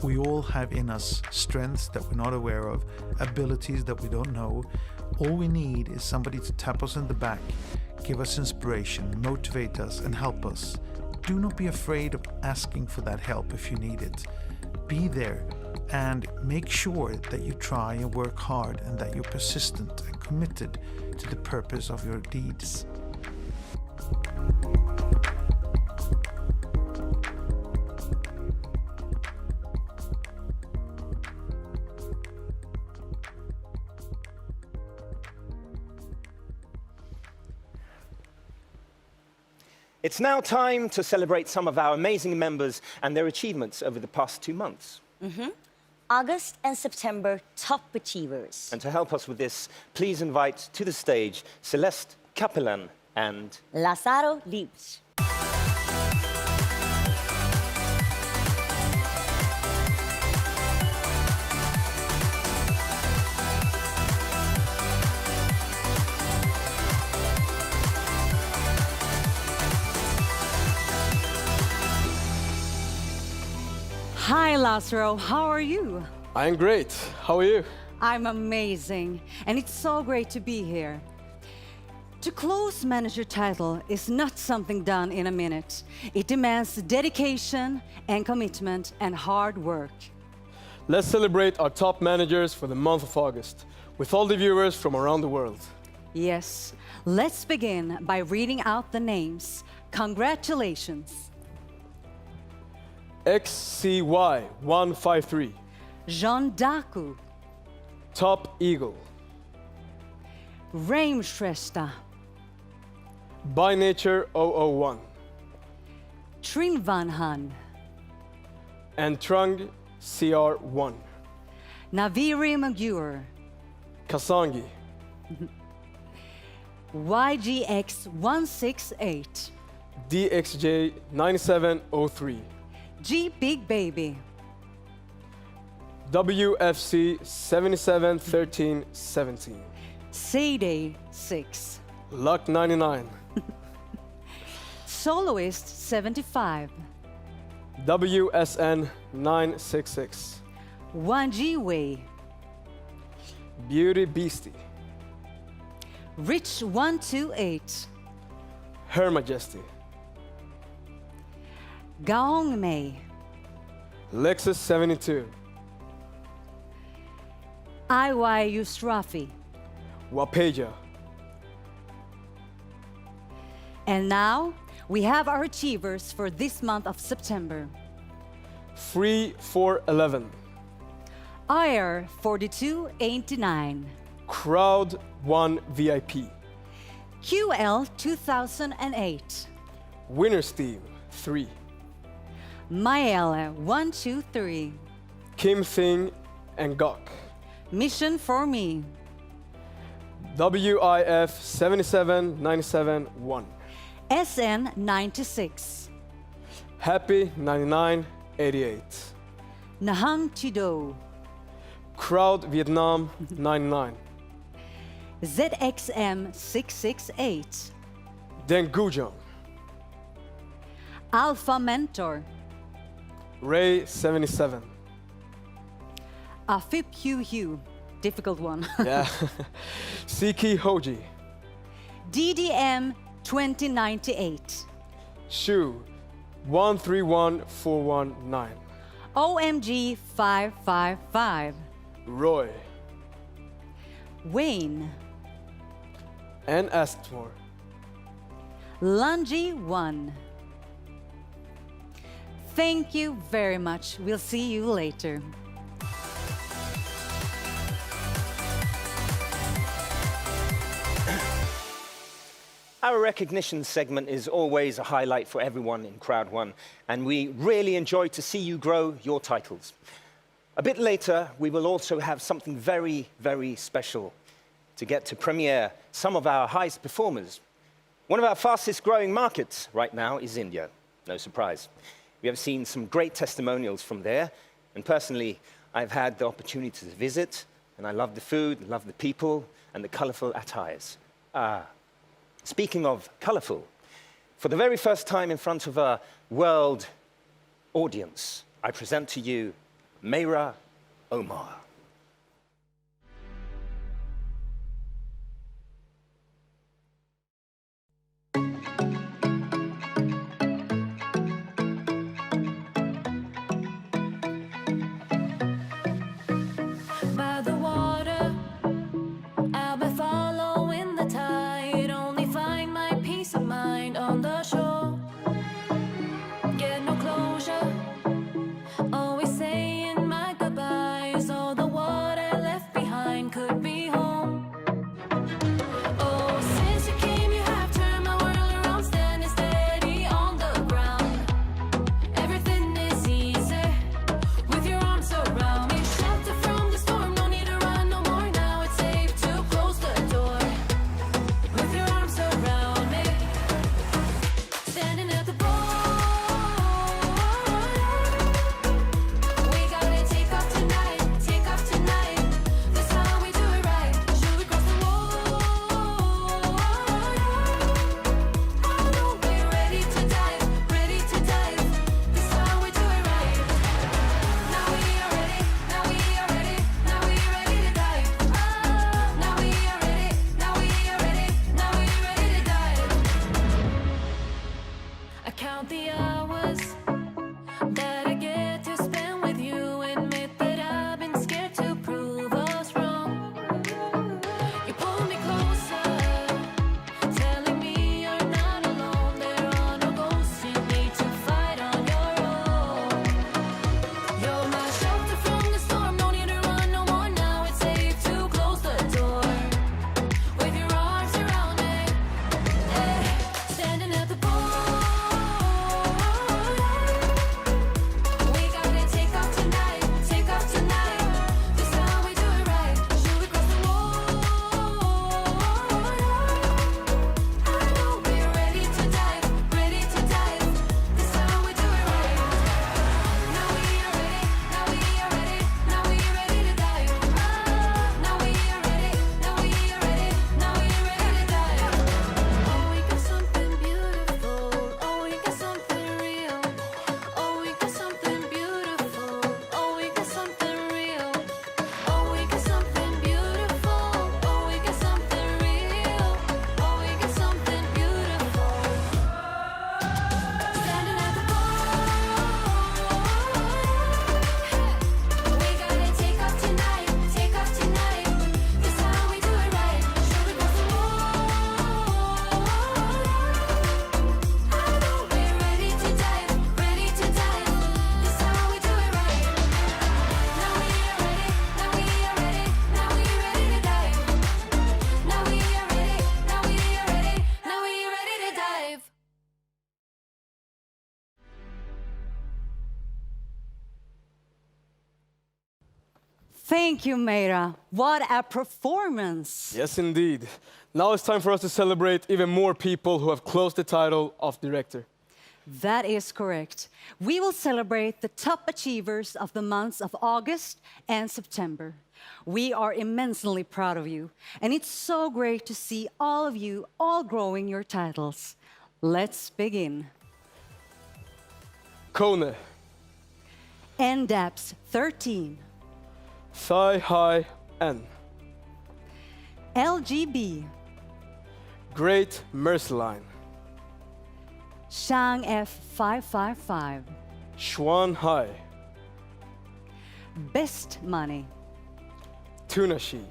We all have in us strengths that we're not aware of, abilities that we don't know. All we need is somebody to tap us in the back, give us inspiration, motivate us, and help us. Do not be afraid of asking for that help if you need it. Be there and make sure that you try and work hard and that you're persistent and committed to the purpose of your deeds. It's now time to celebrate some of our amazing members and their achievements over the past 2 months. August and September top achievers. And to help us with this, please invite to the stage Celeste Chappell and Lazaro Liebs. Hi, Lazaro. How are you? I'm great. How are you? I'm amazing, and it's so great to be here. To close manager title is not something done in a minute. It demands dedication and commitment and hard work. Let's celebrate our top managers for the month of August with all the viewers from around the world. Yes, let's begin by reading out the names. Congratulations. XCY153. Jean d'Arc. Top Eagle. Reimshrestha. By Nature 001. Trinvanhan. And Trung CR1. Naviri Magur. Kasangi. YGX168. DXJ 9703. G Big Baby. WFC 771317. Sayday 6. Luck 99. Soloist 75. WSN 966. 1G Way. Beauty Beastie. Rich 128. Her Majesty. Gaong Mei. Lexus 72. IY Yusrafi. Wapeja. And now we have our achievers for this month of September. Free 411. IR 4289. Crowd 1 VIP. QL 2008. Winners Team 3. Maela 123. Kim Thing and Gok. Mission for Me. WIF 77971. SN 96. Happy 9988. Nahang Chido. Crowd Vietnam 99. ZXM 668. Then Gujong. Alpha Mentor. Ray 77. Afip Hugh. Difficult one. Yeah. Siki Hoji. DDM 2098. Shu 131419. OMG 555. Roy. Wayne. And asked for. Lungi 1. Thank you very much. We'll see you later. Our recognition segment is always a highlight for everyone in Crowd 1, and we really enjoy to see you grow your titles. A bit later, we will also have something very, very special to get to premiere some of our highest performers. One of our fastest growing markets right now is India. No surprise. We have seen some great testimonials from there, and personally, I've had the opportunity to visit, and I love the food, love the people, and the colorful attires. Speaking of colorful, for the very first time in front of a world audience, I present to you Meira Omar. By the water, I'll be following the tide. Only find my peace of mind on the shore. Get no closure. Always saying my goodbyes. All the water left behind could be home. Oh, since you came, you have turned my world around. Standing steady on the ground. Everything is easy with your arms around me. Shelter from the storm, no need to run no more. Now it's safe to close the door. With your arms around me, standing at the board. We gotta take off tonight, take off tonight. This how we do it right. Should we cross the wall? Oh no, we're ready to dive, ready to dive. This how we do it right. Now we are ready, now we are ready, now we are ready to dive. Now we are ready, now we are ready, now we are ready to dive. I count the hours that I get to spend with you. Admit that I've been scared to prove us wrong. You pull me closer, telling me you're not alone. There are no ghosts, you need to fight on your own. Thank you, Meira. What a performance. Yes, indeed. Now it's time for us to celebrate even more people who have closed the title of director. That is correct. We will celebrate the top achievers of the months of August and September. We are immensely proud of you, and it's so great to see all of you all growing your titles. Let's begin. Kone. NDAPS 13. Thigh High N. LGB. Great Mercyline. Shang F555. Xuan Hai. Best Money. Tunashi.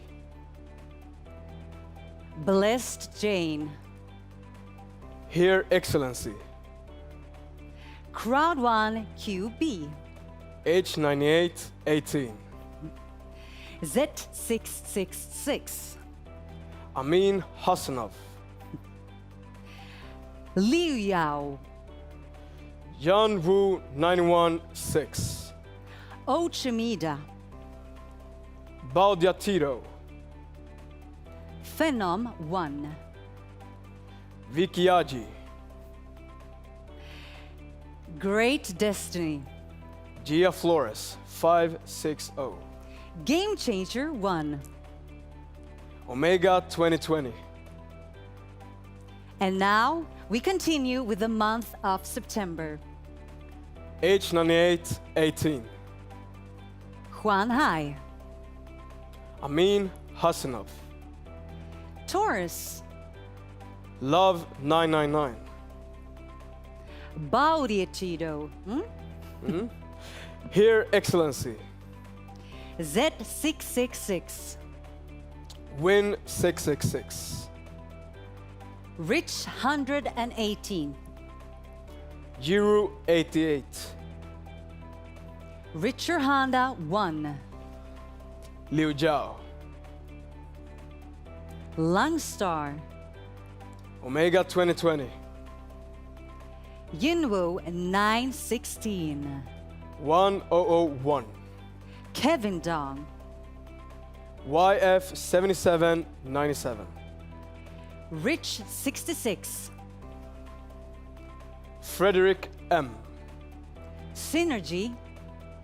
Blessed Jane. Her Excellency. Crowd 1 QB. H9818. Z666. Amin Hassanov. Liu Yao. Yan Wu 916. Ochemida. Baudiatiro. Phenom 1. Vikiaji. Great Destiny. Gia Flores 560. Game Changer 1. Omega 2020. And now we continue with the month of September. H9818. Juan Hai. Amin Hassanov. Taurus. Love 999. Baudiatito. Her Excellency. Z666. Win 666. Rich 118. Jiru 88. Richer Honda 1. Liu Jiao. Langstar. Omega 2020. Yinwu 916. 1001. Kevin Dong. YF 7797. Rich 66. Frederick M. Synergy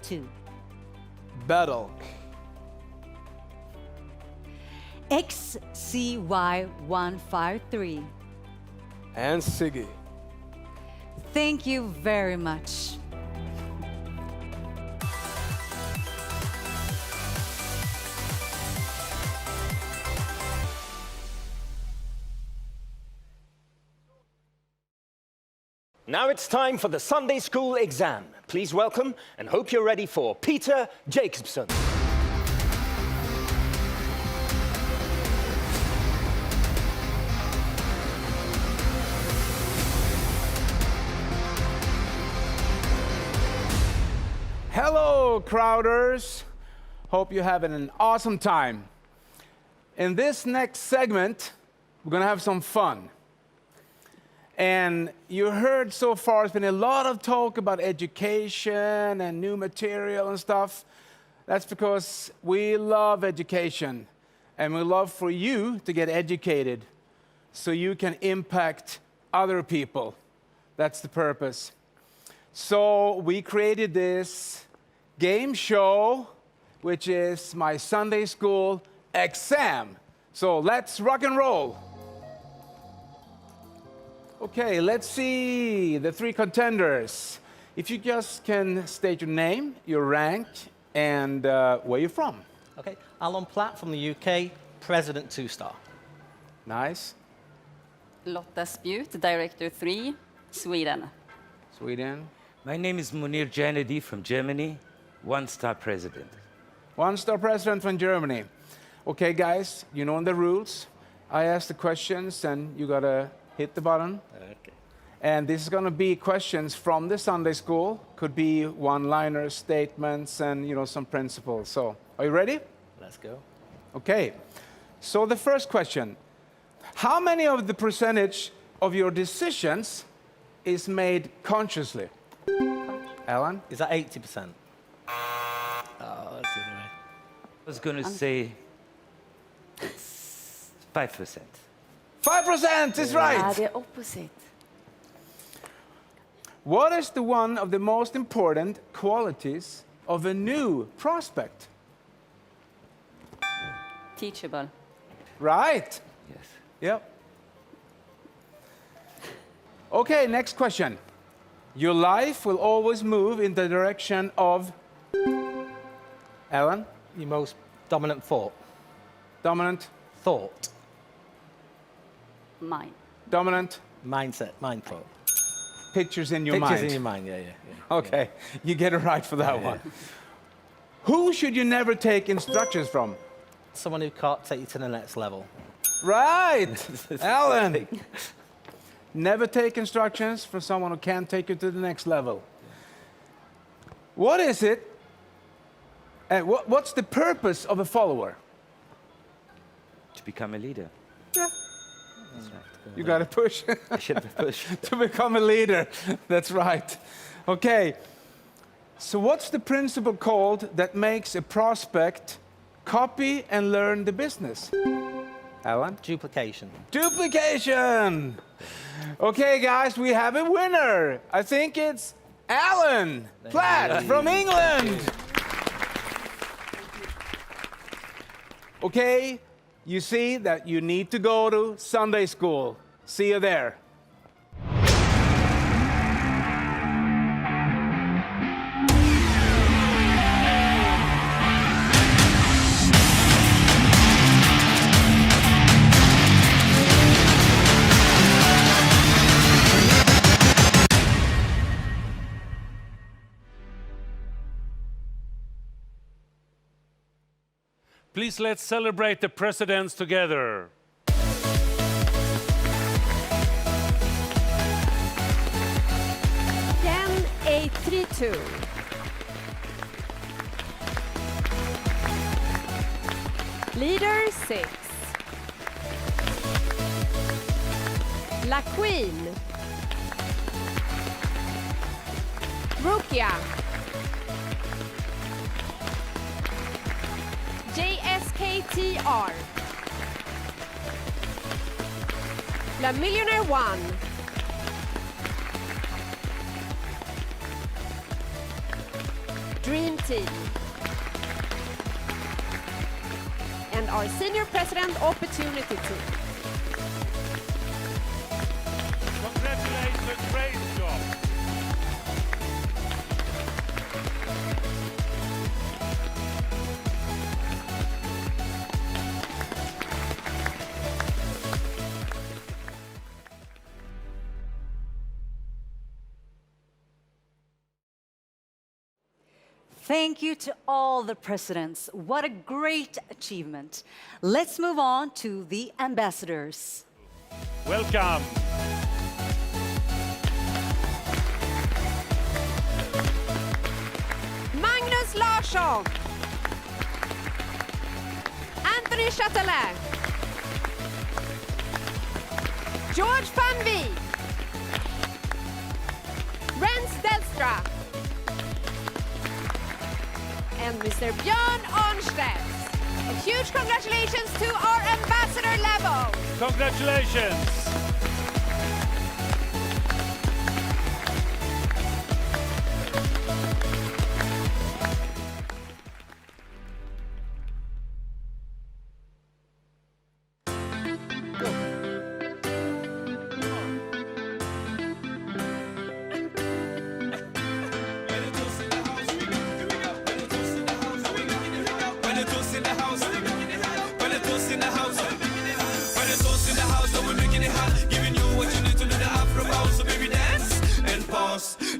2. Battle. XCY153. And Siggy. Thank you very much. Now it's time for the Sunday School exam. Please welcome and hope you're ready for Peter Jacobson. Hello, Crowders. Hope you're having an awesome time. In this next segment, we're going to have some fun. And you heard so far, there's been a lot of talk about education and new material and stuff. That's because we love education. And we love for you to get educated so you can impact other people. That's the purpose. So we created this game show, which is my Sunday School exam. So let's rock and roll. Okay, let's see the three contenders. If you just can state your name, your rank, and where you're from. Okay, Alan Platt from the UK, President 2-star. Nice. Lotta Spjut, Director 3, Sweden. Sweden. My name is Munir Janedi from Germany, 1-star President. 1-star President from Germany. Okay, guys, you know the rules. I ask the questions, and you gotta hit the button. Okay. And this is going to be questions from the Sunday School. Could be one-liner statements and, you know, some principles. So, are you ready? Let's go. Okay. So the first question. How many of the percentage of your decisions is made consciously? Alan? Is that 80%? Oh, that's the other way. was going to say it's 5%. 5% is right. the opposite. What is the one of the most important qualities of a new prospect? Teachable. Right. Yes. Yep. Okay, next question. Your life will always move in the direction of... Alan? Your most dominant thought. Dominant? Thought. Mine. Dominant? Mindset, mind thought. Pictures in your mind. Pictures in your mind, yeah. Okay, you get it right for that one. Who should you never take instructions from? Someone who can't take you to the next level. Right! Alan! Never take instructions from someone who can't take you to the next level. What is it? What's the purpose of a follower? To become a leader. Yeah. You got to push. I should push. To become a leader. That's right. Okay. So what's the principle called that makes a prospect copy and learn the business? Alan? Duplication. Duplication! Okay, guys, we have a winner. I think it's Alan Platt from England. Okay, you see that you need to go to Sunday school. See you there. Please let's celebrate the presidents together. Jan 832. Leader 6. La Queen. Rukia. JSKTR. La Millionaire 1. Dream Team. And our Senior President Opportunity Team. Congratulations, great job. Thank you to all the presidents. What a great achievement. Let's move on to the ambassadors. Welcome. Magnus Larsson. Anthony Chappell. George Van Vie. Rens Delstra. And Mr. Björn Arnstedt. A huge congratulations to our ambassador level. Congratulations.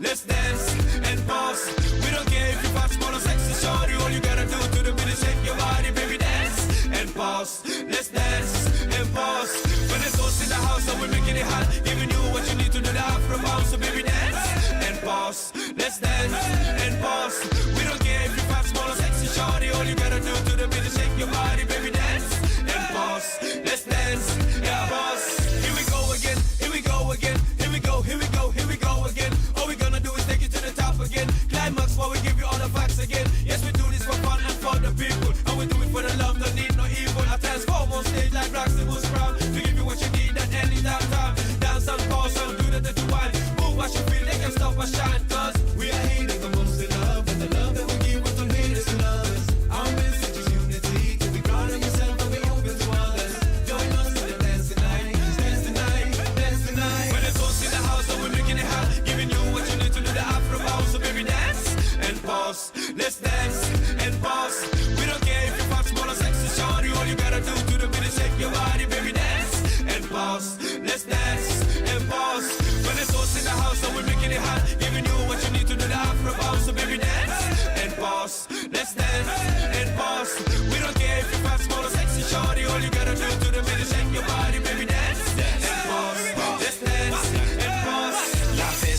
Let's dance and pause. We don't care if you fat, small or sexy, shorty. All you gotta do to the beat is shake your body, baby. Dance and pause. Let's dance and pause. When it's us in the house and we're making it hot, giving you what you need to do the afro bounce. So baby, dance and pause. Let's dance and pause. We don't care if you fat, small or sexy, shorty. All you gotta do to the beat is shake your body, baby. Dance and pause. Let's dance and pause. Here we go again. Here we go again. Here we go. Here we go. Here we go again. All we gonna do is take it to the top again. Climax while we give you all the facts again. Yes, we do this for fun and for the people. And we do our shine, cause we are hated the most in love. And the love that we give with the haters and others. Our message is unity. To be proud of yourself and be open to others. Join us to the dance tonight. Dance tonight, dance tonight. When it's us in the house, so we're making it hot. Giving you what you need to do the Afro bounce. So baby, dance and pause. Let's dance and pause. We don't care if you're fat, small or sexy, shorty. All you gotta do to the beat is shake your body, baby, dance and pause. Let's dance and pause. When it's us in the house, so we're making it hot. Giving you what you need to do the Afro bounce. So baby, dance and pause. Let's dance and pause. We don't care if you're fat, small or sexy, shorty. All you gotta do to the beat is shake your body, baby, dance and pause. Let's dance and pause.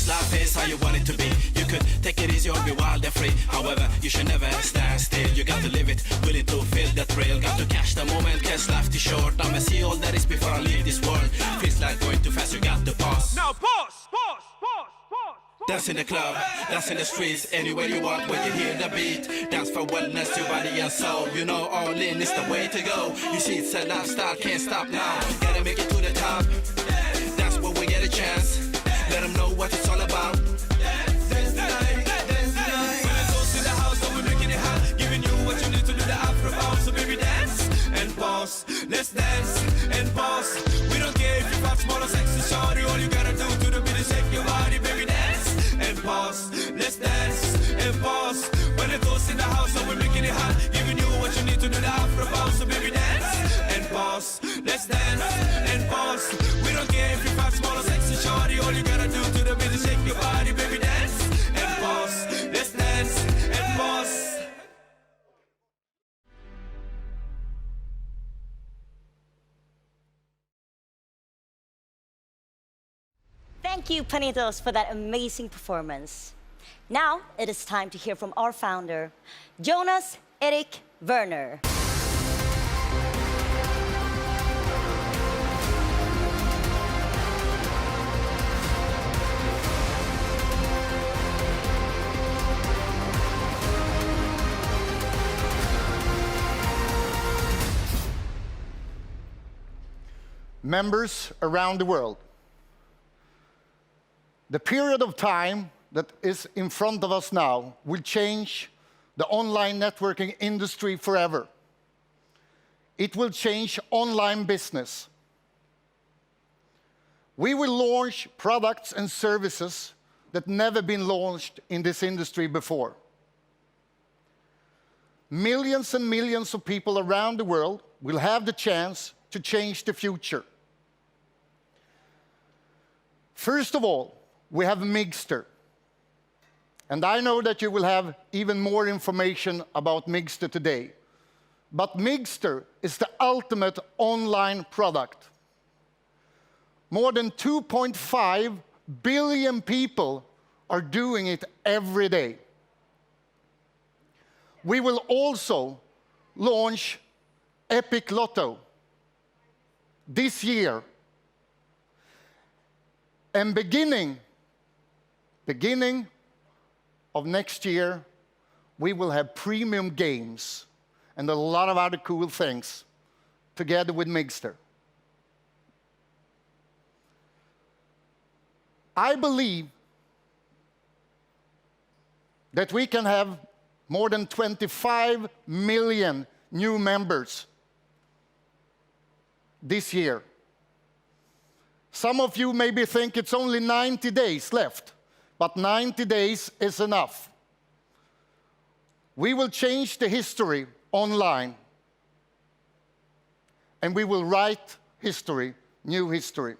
Life is how you want it to be. You could take it easy or be wild and free. However, you should never stand still. You got to live it, willing to feel the thrill. Got to catch the moment, cause life is short. I'ma see all that is before I leave this world. Feels like going too fast, you got to pause. Now pause, pause, pause, pause. Dance in the club, dance in the streets, anywhere you want when you hear the beat. Dance for wellness, your body and soul. You know all in is the way to go. You see it's a lifestyle, can't stop now. Gotta make it to the top. That's where we get a chance. Let them know what it's all about. Dance tonight, dance tonight. When it's us in the house, so we're making it hot. Giving you what you need to do the Afro bounce. So baby, dance and pause. Let's dance and pause. We don't care if you're fat, small or sexy, shorty. All you gotta do to the beat is shake your body, baby, dance and pause. Let's dance and pause. When it's us in the house, so we're making it hot. Giving you what you need to do the Afro bounce. So baby, dance and pause. Let's dance and pause. We don't care if you're fat, small or sexy, shorty. All you gotta do to the beat is shake your body, baby, dance and pause. Let's dance and pause. Thank you, Panetoz, for that amazing performance. Now, it is time to hear from our founder, Jonas Erik Werner. Members around the world, the period of time that is in front of us now will change the online networking industry forever. It will change online business. We will launch products and services that never been launched in this industry before. Millions and millions of people around the world will have the chance to change the future. First of all, we have Migster. And I know that you will have even more information about Migster today. But Migster is the ultimate online product. More than 2.5 billion people are doing it every day. We will also launch Epic Lotto this year. And beginning of next year, we will have premium games and a lot of other cool things together with Migster. I believe that we can have more than 25 million new members this year. Some of you maybe think it's only 90 days left, but 90 days is enough. We will change the history online, and we will write history, new history.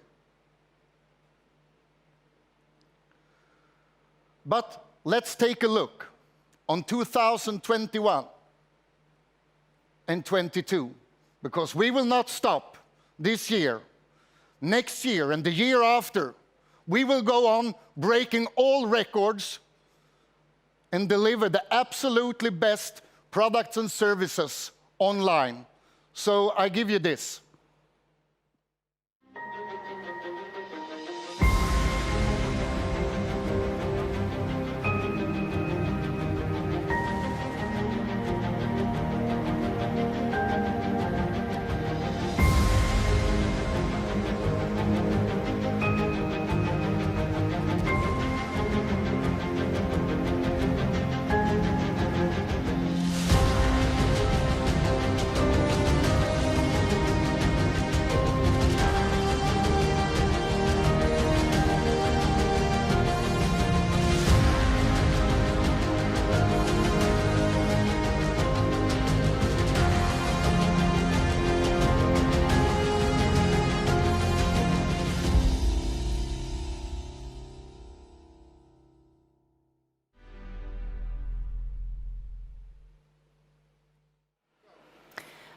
But let's take a look on 2021 and 22, because we will not stop this year. Next year and the year after, we will go on breaking all records and deliver the absolutely best products and services online. So I give you this.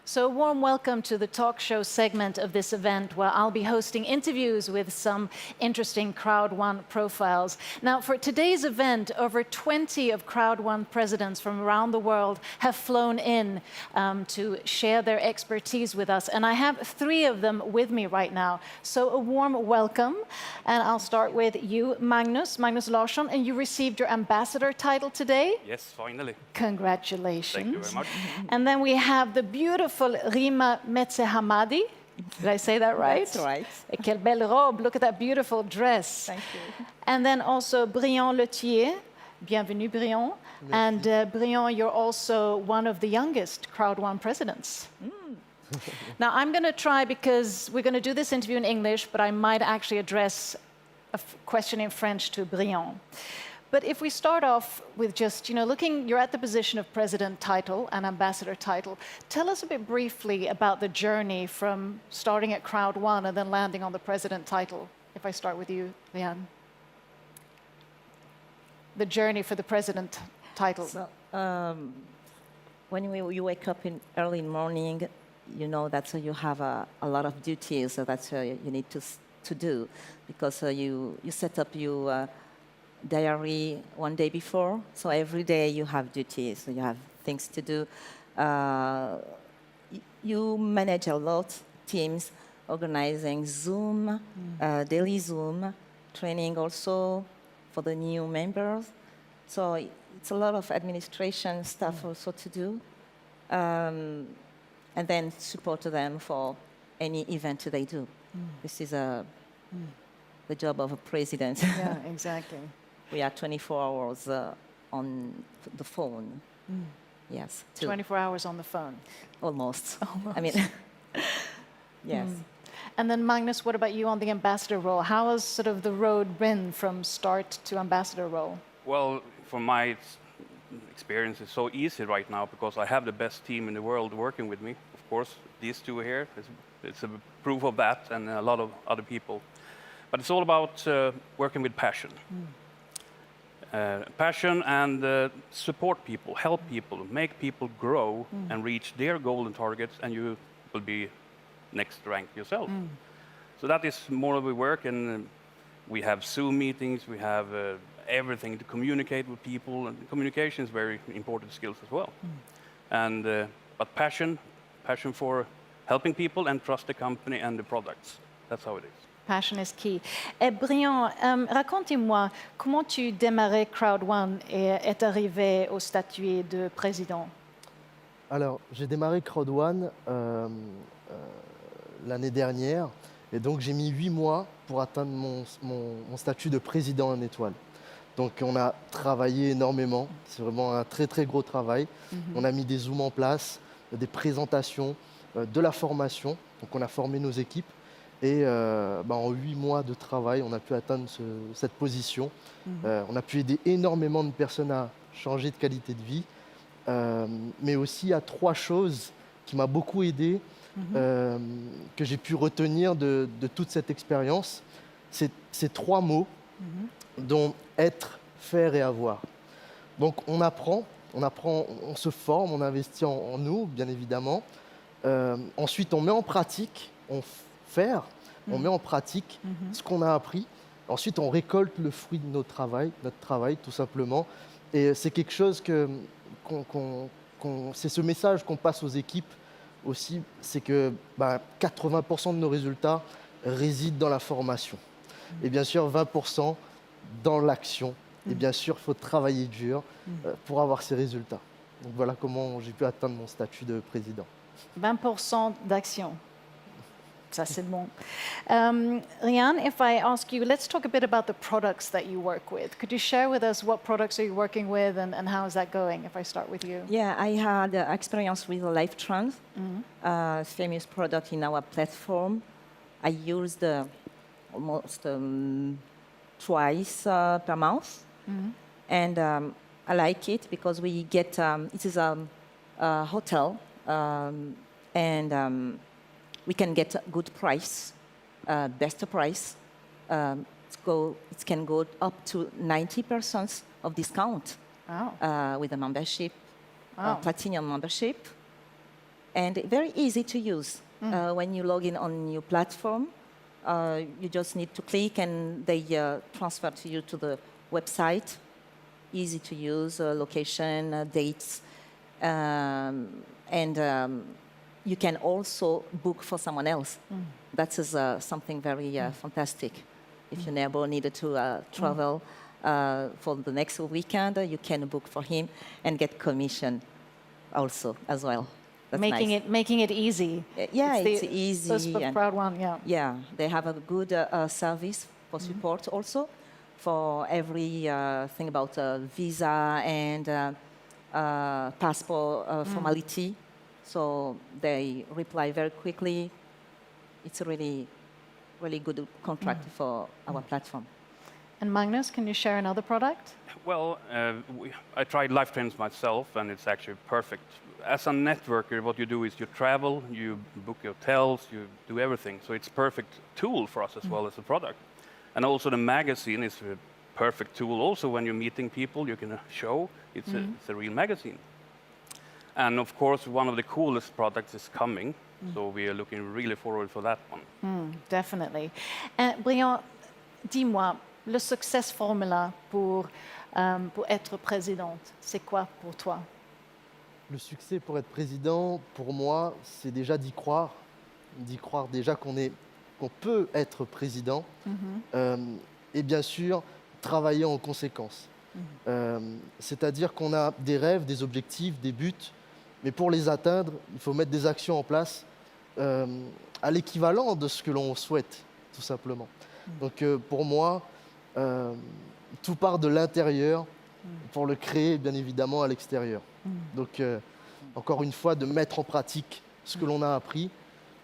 So a warm welcome to the talk show segment of this event where I'll be hosting interviews with some interesting Crowd1 profiles. Now, for today's event, over 20 of Crowd1 presidents from around the world have flown in to share their expertise with us. And I have 3 of them with me right now. So a warm welcome. And I'll start with you, Magnus Larsson. And you received your ambassador title today. Yes, finally. Congratulations. Thank you very much. And then we have the beautiful Rima Metze-Hamadi. Did I say that right? That's right. Quelle belle robe. Look at that beautiful dress. Thank you. And then also Briand Letier. Bienvenue, Briand. And Briand, you're also one of the youngest Crowd1 presidents. Now, I'm going to try, because we're going to do this interview in English, but I might actually address a question in French to Briand. But if we start off with just, looking, you're at the position of president title and ambassador title. Tell us a bit briefly about the journey from starting at Crowd1 and then landing on the president title. If I start with you, Liane. The journey for the president title. So, when you wake up early in the morning, you know that you have a lot of duties that you need to do, because you set up your diary one day before, so every day you have duties, so you have things to do. You manage a lot, teams, organizing Zoom, daily Zoom, training also for the new members. So it's a lot of administration stuff also to do. And then support them for any event they do. This is the job of a president. Yeah, exactly. We are 24 hours on the phone. Yes. 24 hours on the phone. Almost. Almost. I mean, yes. And then Magnus, what about you on the ambassador role? How has sort of the road been from start to ambassador role? Well, from my experience, it's so easy right now because I have the best team in the world working with me. Of course, these 2 here, it's a proof of that, and a lot of other people. But it's all about working with passion. Passion and support people, help people, make people grow and reach their goal and targets, and you will be next rank yourself. So that is more of the work, and we have Zoom meetings, we have everything to communicate with people, and communication is very important skills as well. And but passion for helping people and trust the company and the products. That's how it is. Passion is key. Briand, racontez-moi, comment tu démarrais Crowd1 et est arrivé au statut de président? Alors, j'ai démarré Crowd1 l'année dernière, et donc j'ai mis 8 mois pour atteindre mon statut de président en étoile. Donc on a travaillé énormément, c'est vraiment un très très gros travail. On a mis des Zooms en place, des présentations, de la formation, donc on a formé nos équipes. Et en 8 mois de travail, on a pu atteindre cette position. On a pu aider énormément de personnes à changer de qualité de vie, mais aussi à 3 choses qui m'ont beaucoup aidé, que j'ai pu retenir de toute cette expérience. C'est 3 mots, dont être, faire et avoir. Donc on apprend, on se forme, on investit en nous, bien évidemment. Ensuite, on met en pratique, on met en pratique ce qu'on a appris. Ensuite, on récolte le fruit de notre travail tout simplement. Et c'est quelque chose c'est ce message qu'on passe aux équipes aussi, c'est que 80% de nos résultats résident dans la formation. Et bien sûr, 20% dans l'action. Et bien sûr, il faut travailler dur pour avoir ces résultats. Donc voilà comment j'ai pu atteindre mon statut de président. 20% d'action. Ça, c'est bon. Rian, if I ask you, let's talk a bit about the products that you work with. Could you share with us what products are you working with and how is that going, if I start with you? Yeah, I had experience with LifeTrans, famous product in our platform. I used almost twice per month. And I like it because we get, it is a hotel, and we can get a good price, best price. It can go up to 90% of discount with a membership, platinum membership. and very easy to use. When you log in on your platform, you just need to click and they transfer to you to the website. Easy to use, location, dates, and you can also book for someone else. That is something very fantastic. If your neighbor needed to travel for the next weekend, you can book for him and get commission also as well. That's nice. Making it easy. Yeah, it's easy. That's the proud one, yeah. Yeah, they have a good service for support also for every thing about visa and passport formality. So they reply very quickly. It's a really good contract for our platform. And Magnus, can you share another product? Well, I tried live trends myself, and it's actually perfect. As a networker, what you do is you travel, you book hotels, you do everything. So it's a perfect tool for us as well as a product. And also the magazine is a perfect tool. Also, when you're meeting people, you can show it's a real magazine. And of course, one of the coolest products is coming. So we are looking really forward for that one. Definitely. Brian, dis-moi, le success formula pour être présidente, c'est quoi pour toi? Le succès pour être président, pour moi, c'est déjà d'y croire déjà qu'on peut être président, et bien sûr, travailler en conséquence. C'est-à-dire qu'on a des rêves, des objectifs, des buts, mais pour les atteindre, il faut mettre des actions en place à l'équivalent de ce que l'on souhaite, tout simplement. Donc pour moi, tout part de l'intérieur pour le créer, bien évidemment, à l'extérieur. Donc, encore une fois, de mettre en pratique ce que l'on a appris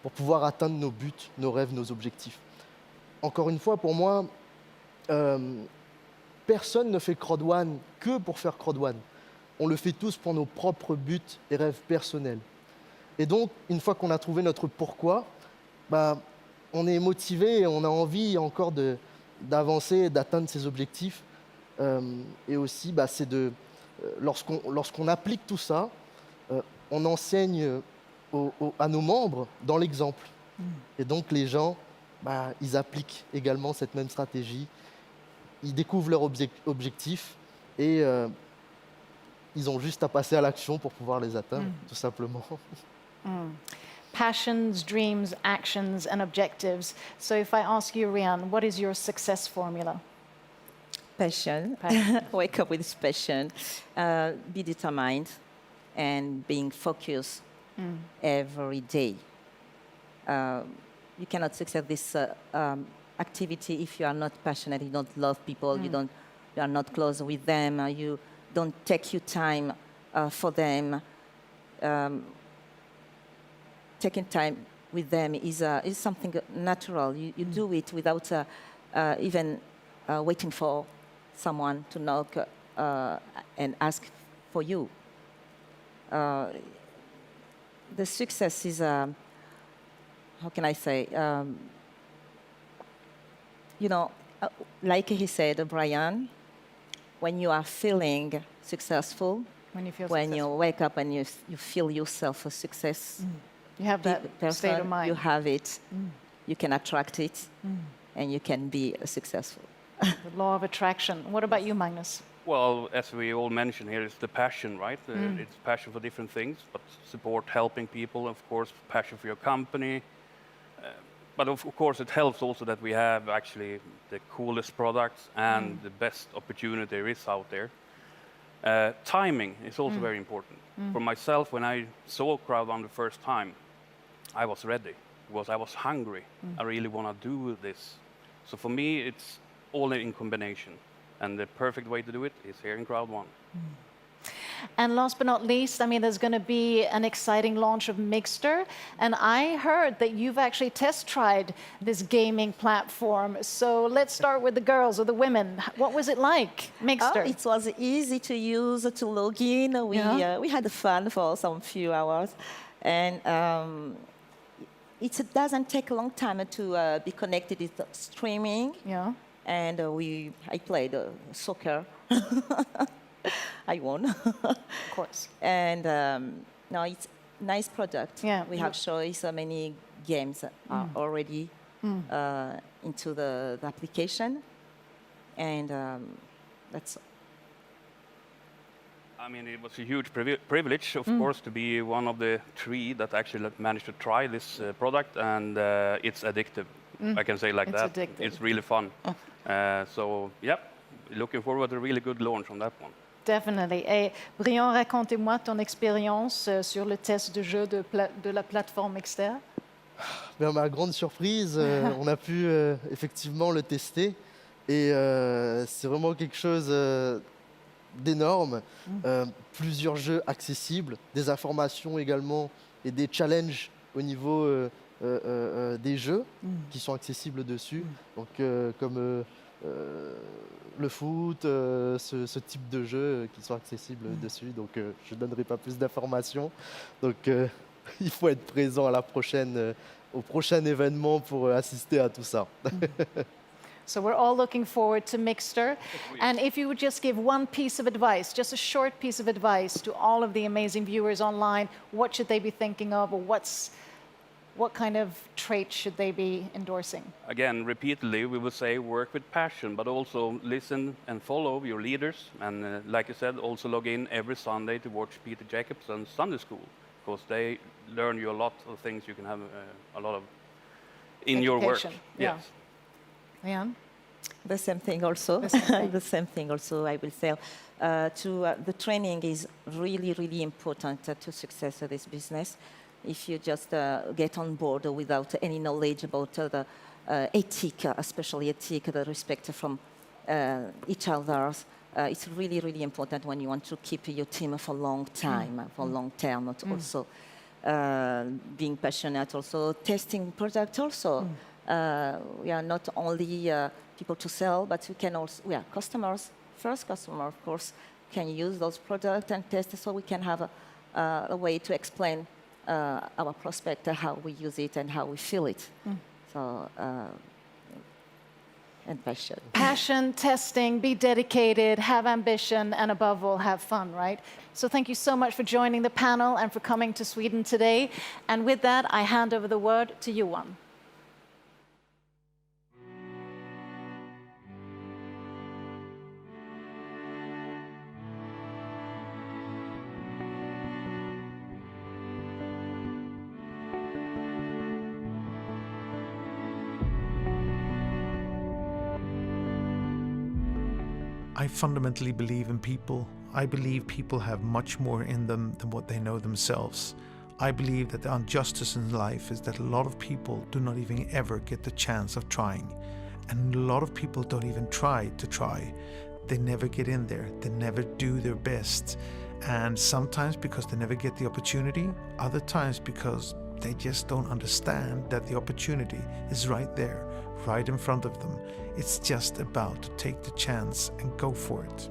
pour pouvoir atteindre nos buts, nos rêves, nos objectifs. Encore une fois, pour moi, personne ne fait CrowdOne que pour faire CrowdOne. On le fait tous pour nos propres buts et rêves personnels. Et donc, une fois qu'on a trouvé notre pourquoi, on est motivé et on a envie encore d'avancer, d'atteindre ces objectifs. Et aussi, c'est lorsqu'on applique tout ça, on enseigne à nos membres dans l'exemple. Et donc, les gens, ils appliquent également cette même stratégie. Ils découvrent leurs objectifs et ils ont juste à passer à l'action pour pouvoir les atteindre, tout simplement. Passions, dreams, actions, and objectives. So if I ask you, Rian, what is your success formula? Passion. Wake up with passion. Be determined and being focused every day. You cannot succeed this activity if you are not passionate, you don't love people, you are not close with them, you don't take your time for them. Taking time with them is something natural. You do it without even waiting for someone to knock and ask for you. The success is, how can I say, like he said, Brian, when you are feeling successful, when you wake up and you feel yourself a success, you have that state of mind. You have it, you can attract it, and you can be successful. The law of attraction. What about you, Magnus? Well, as we all mentioned here, it's the passion, right? It's passion for different things, but support, helping people, of course, passion for your company. But of course, it helps also that we have actually the coolest products and the best opportunity there is out there. Timing is also very important. For myself, when I saw CrowdOne the first time, I was ready because I was hungry. I really want to do this. So for me, it's all in combination. And the perfect way to do it is here in CrowdOne. And last but not least, I mean, there's going to be an exciting launch of Mixter. And I heard that you've actually test tried this gaming platform. So let's start with the girls or the women. What was it like, Mixter? It was easy to use, to log in. We had fun for some few hours. And it doesn't take a long time to be connected with streaming. Yeah. And I played soccer. I won. Of course. And no, nice product. Yeah. We have shown so many games are already into the application, and that's. I mean, it was a huge privilege, of course, to be one of the 3 that actually managed to try this product, and it's addictive. I can say like It's that. addictive. It's really fun. So, yeah, looking forward to a really good launch on that one. Definitely. Et Brian, racontez-moi ton expérience sur le test de jeu de la plateforme externe. À ma grande surprise, on a pu effectivement le tester et c'est vraiment quelque chose d'énorme. Plusieurs jeux accessibles, des informations également et des challenges au niveau des jeux qui sont accessibles dessus. Donc comme le foot, ce type de jeux qui sont accessibles dessus. Donc je ne donnerai pas plus d'informations. Donc il faut être présent à la prochaine, au prochain événement pour assister à tout ça. So we're all looking forward to Mixter. And if you would just give one piece of advice, just a short piece of advice to all of the amazing viewers online, what should they be thinking of, or what kind of traits should they be endorsing? Again, repeatedly, we will say work with passion, but also listen and follow your leaders. And like I said, also log in every Sunday to watch Peter Jacobson's Sunday School, because they learn you a lot of things you can have a lot of in your work. Yeah. Yes. Leanne? The same thing also. The same thing. The same thing also, I will say. The training is really, really important to success of this business. If you just get on board without any knowledge about the ethic, especially ethic, the respect from each other, it's really, really important when you want to keep your team for a long time, for long term, not also being passionate, also testing product also. We are not only people to sell, but we can also, we are customers. First customer, of course, can use those products and test, so we can have a way to explain our prospect how we use it and how we feel it. So, and passion. Passion, testing, be dedicated, have ambition, and above all, have fun, right? So thank you so much for joining the panel and for coming to Sweden today. And with that, I hand over the word to Johan. I fundamentally believe in people. I believe people have much more in them than what they know themselves. I believe that the injustice in life is that a lot of people do not even ever get the chance of trying. And a lot of people don't even try to try. They never get in there. They never do their best. And sometimes because they never get the opportunity, other times because they just don't understand that the opportunity is right there, right in front of them. It's just about to take the chance and go for it.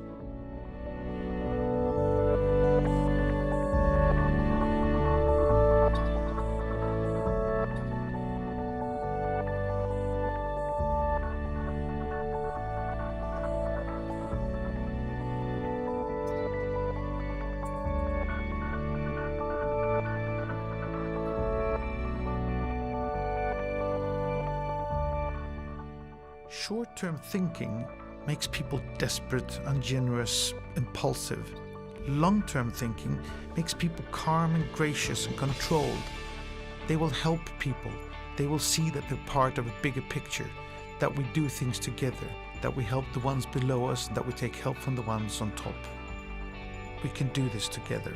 Short-term thinking makes people desperate, ungenerous, impulsive. Long-term thinking makes people calm and gracious and controlled. They will help people. They will see that they're part of a bigger picture, that we do things together, that we help the ones below us, that we take help from the ones on top. We can do this together.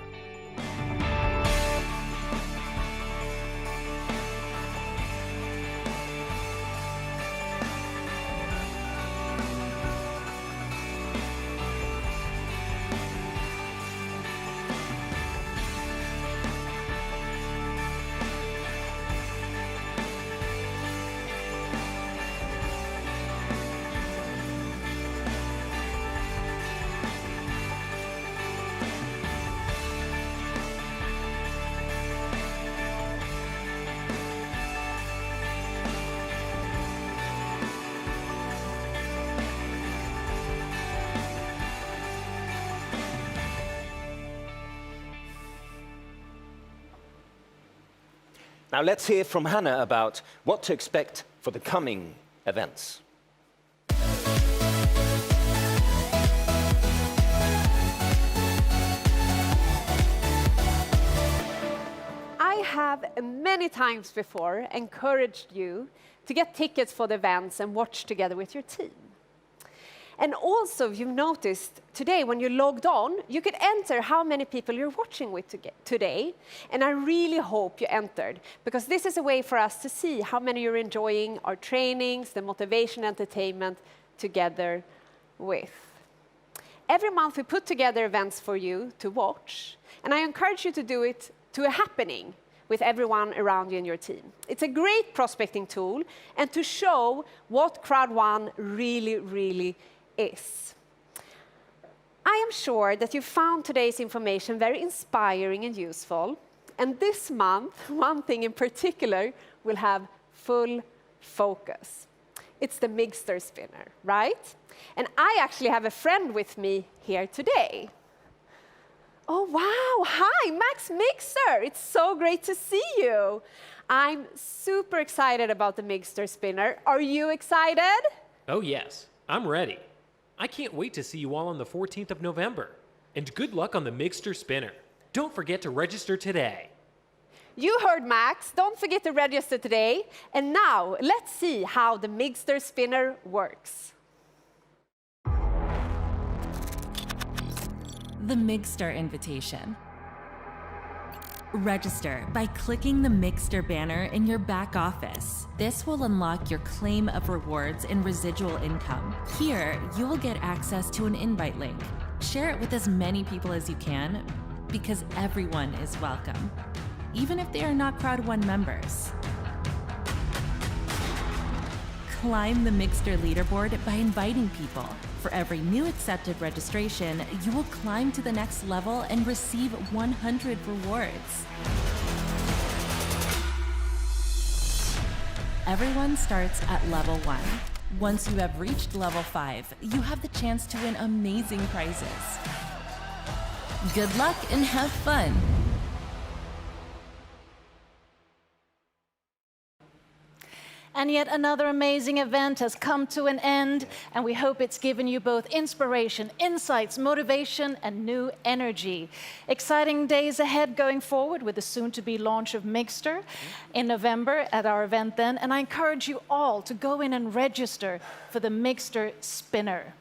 Now let's hear from Hannah about what to expect for the coming events. I have many times before encouraged you to get tickets for the events and watch together with your team. And also, you've noticed today when you logged on, you could enter how many people you're watching with today. And I really hope you entered, because this is a way for us to see how many you're enjoying our trainings, the motivation entertainment together with. Every month we put together events for you to watch, and I encourage you to do it to a happening with everyone around you in your team. It's a great prospecting tool and to show what Crowd1 really is. I am sure that you found today's information very inspiring and useful. And this month, one thing in particular will have full focus. It's the Mixter spinner, right? And I actually have a friend with me here today. Oh, wow. Hi, Max Mixer. It's so great to see you. I'm super excited about the Mixter spinner. Are you excited? Oh, yes. I'm ready. I can't wait to see you all on the 14th of November. And good luck on the Mixter spinner. Don't forget to register today. You heard Max. Don't forget to register today. And now, let's see how the Mixter spinner works. The Mixter invitation. Register by clicking the Mixter banner in your back office. This will unlock your claim of rewards and residual income. Here, you will get access to an invite link. Share it with as many people as you can, because everyone is welcome, even if they are not Crowd1 members. Climb the Mixter leaderboard by inviting people. For every new accepted registration, you will climb to the next level and receive 100 rewards. Everyone starts at level 1. Once you have reached level 5, you have the chance to win amazing prizes. Good luck and have fun! And yet another amazing event has come to an end, and we hope it's given you both inspiration, insights, motivation, and new energy. Exciting days ahead going forward with the soon-to-be launch of Mixter in November at our event then, and I encourage you all to go in and register for the Mixter spinner.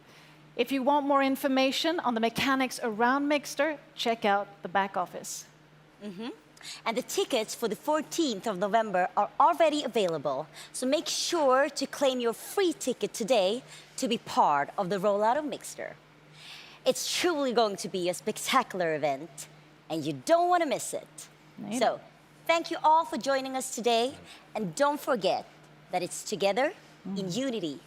If you want more information on the mechanics around Mixter, check out the back office. And the tickets for the 14th of November are already available. So make sure to claim your free ticket today to be part of the rollout of Mixter. It's truly going to be a spectacular event, and you don't want to miss it. So thank you all for joining us today. And don't forget that it's together, in unity,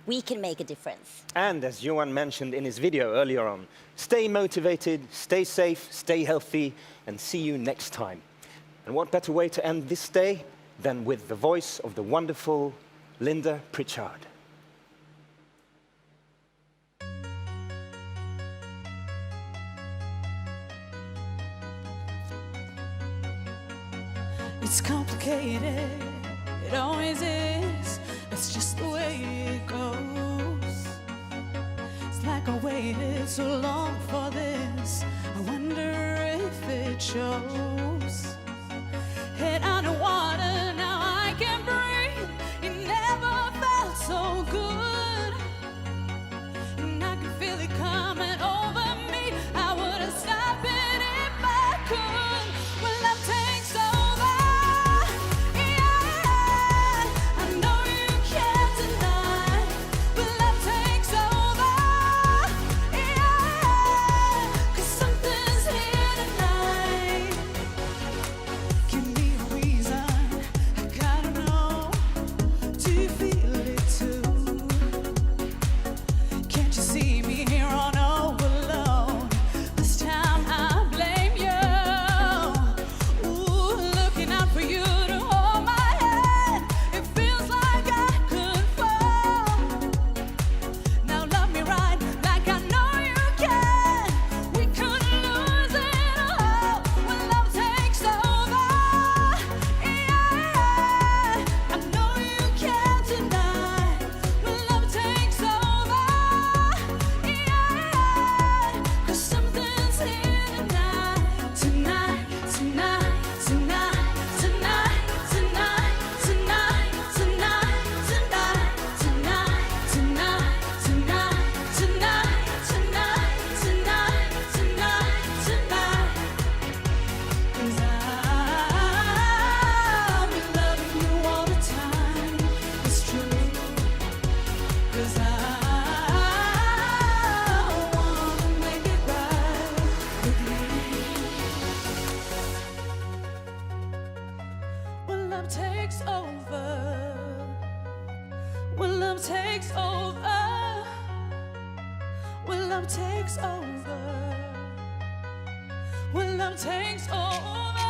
we can make a difference. And as Johan mentioned in his video earlier on, stay motivated, stay safe, stay healthy, and see you next time. And what better way to end this day than with the voice of the wonderful Linda Pritchard. It's complicated, it always is. It's just the way it goes. It's like I waited so long for this. I wonder if it shows. Head underwater, now I can breathe. It never felt so good. And I can feel it coming over me. I wouldn't stop it if I could. When love takes over, yeah, I know you can't deny. When love takes over, yeah, 'cause something's here tonight. takes over, when love takes over.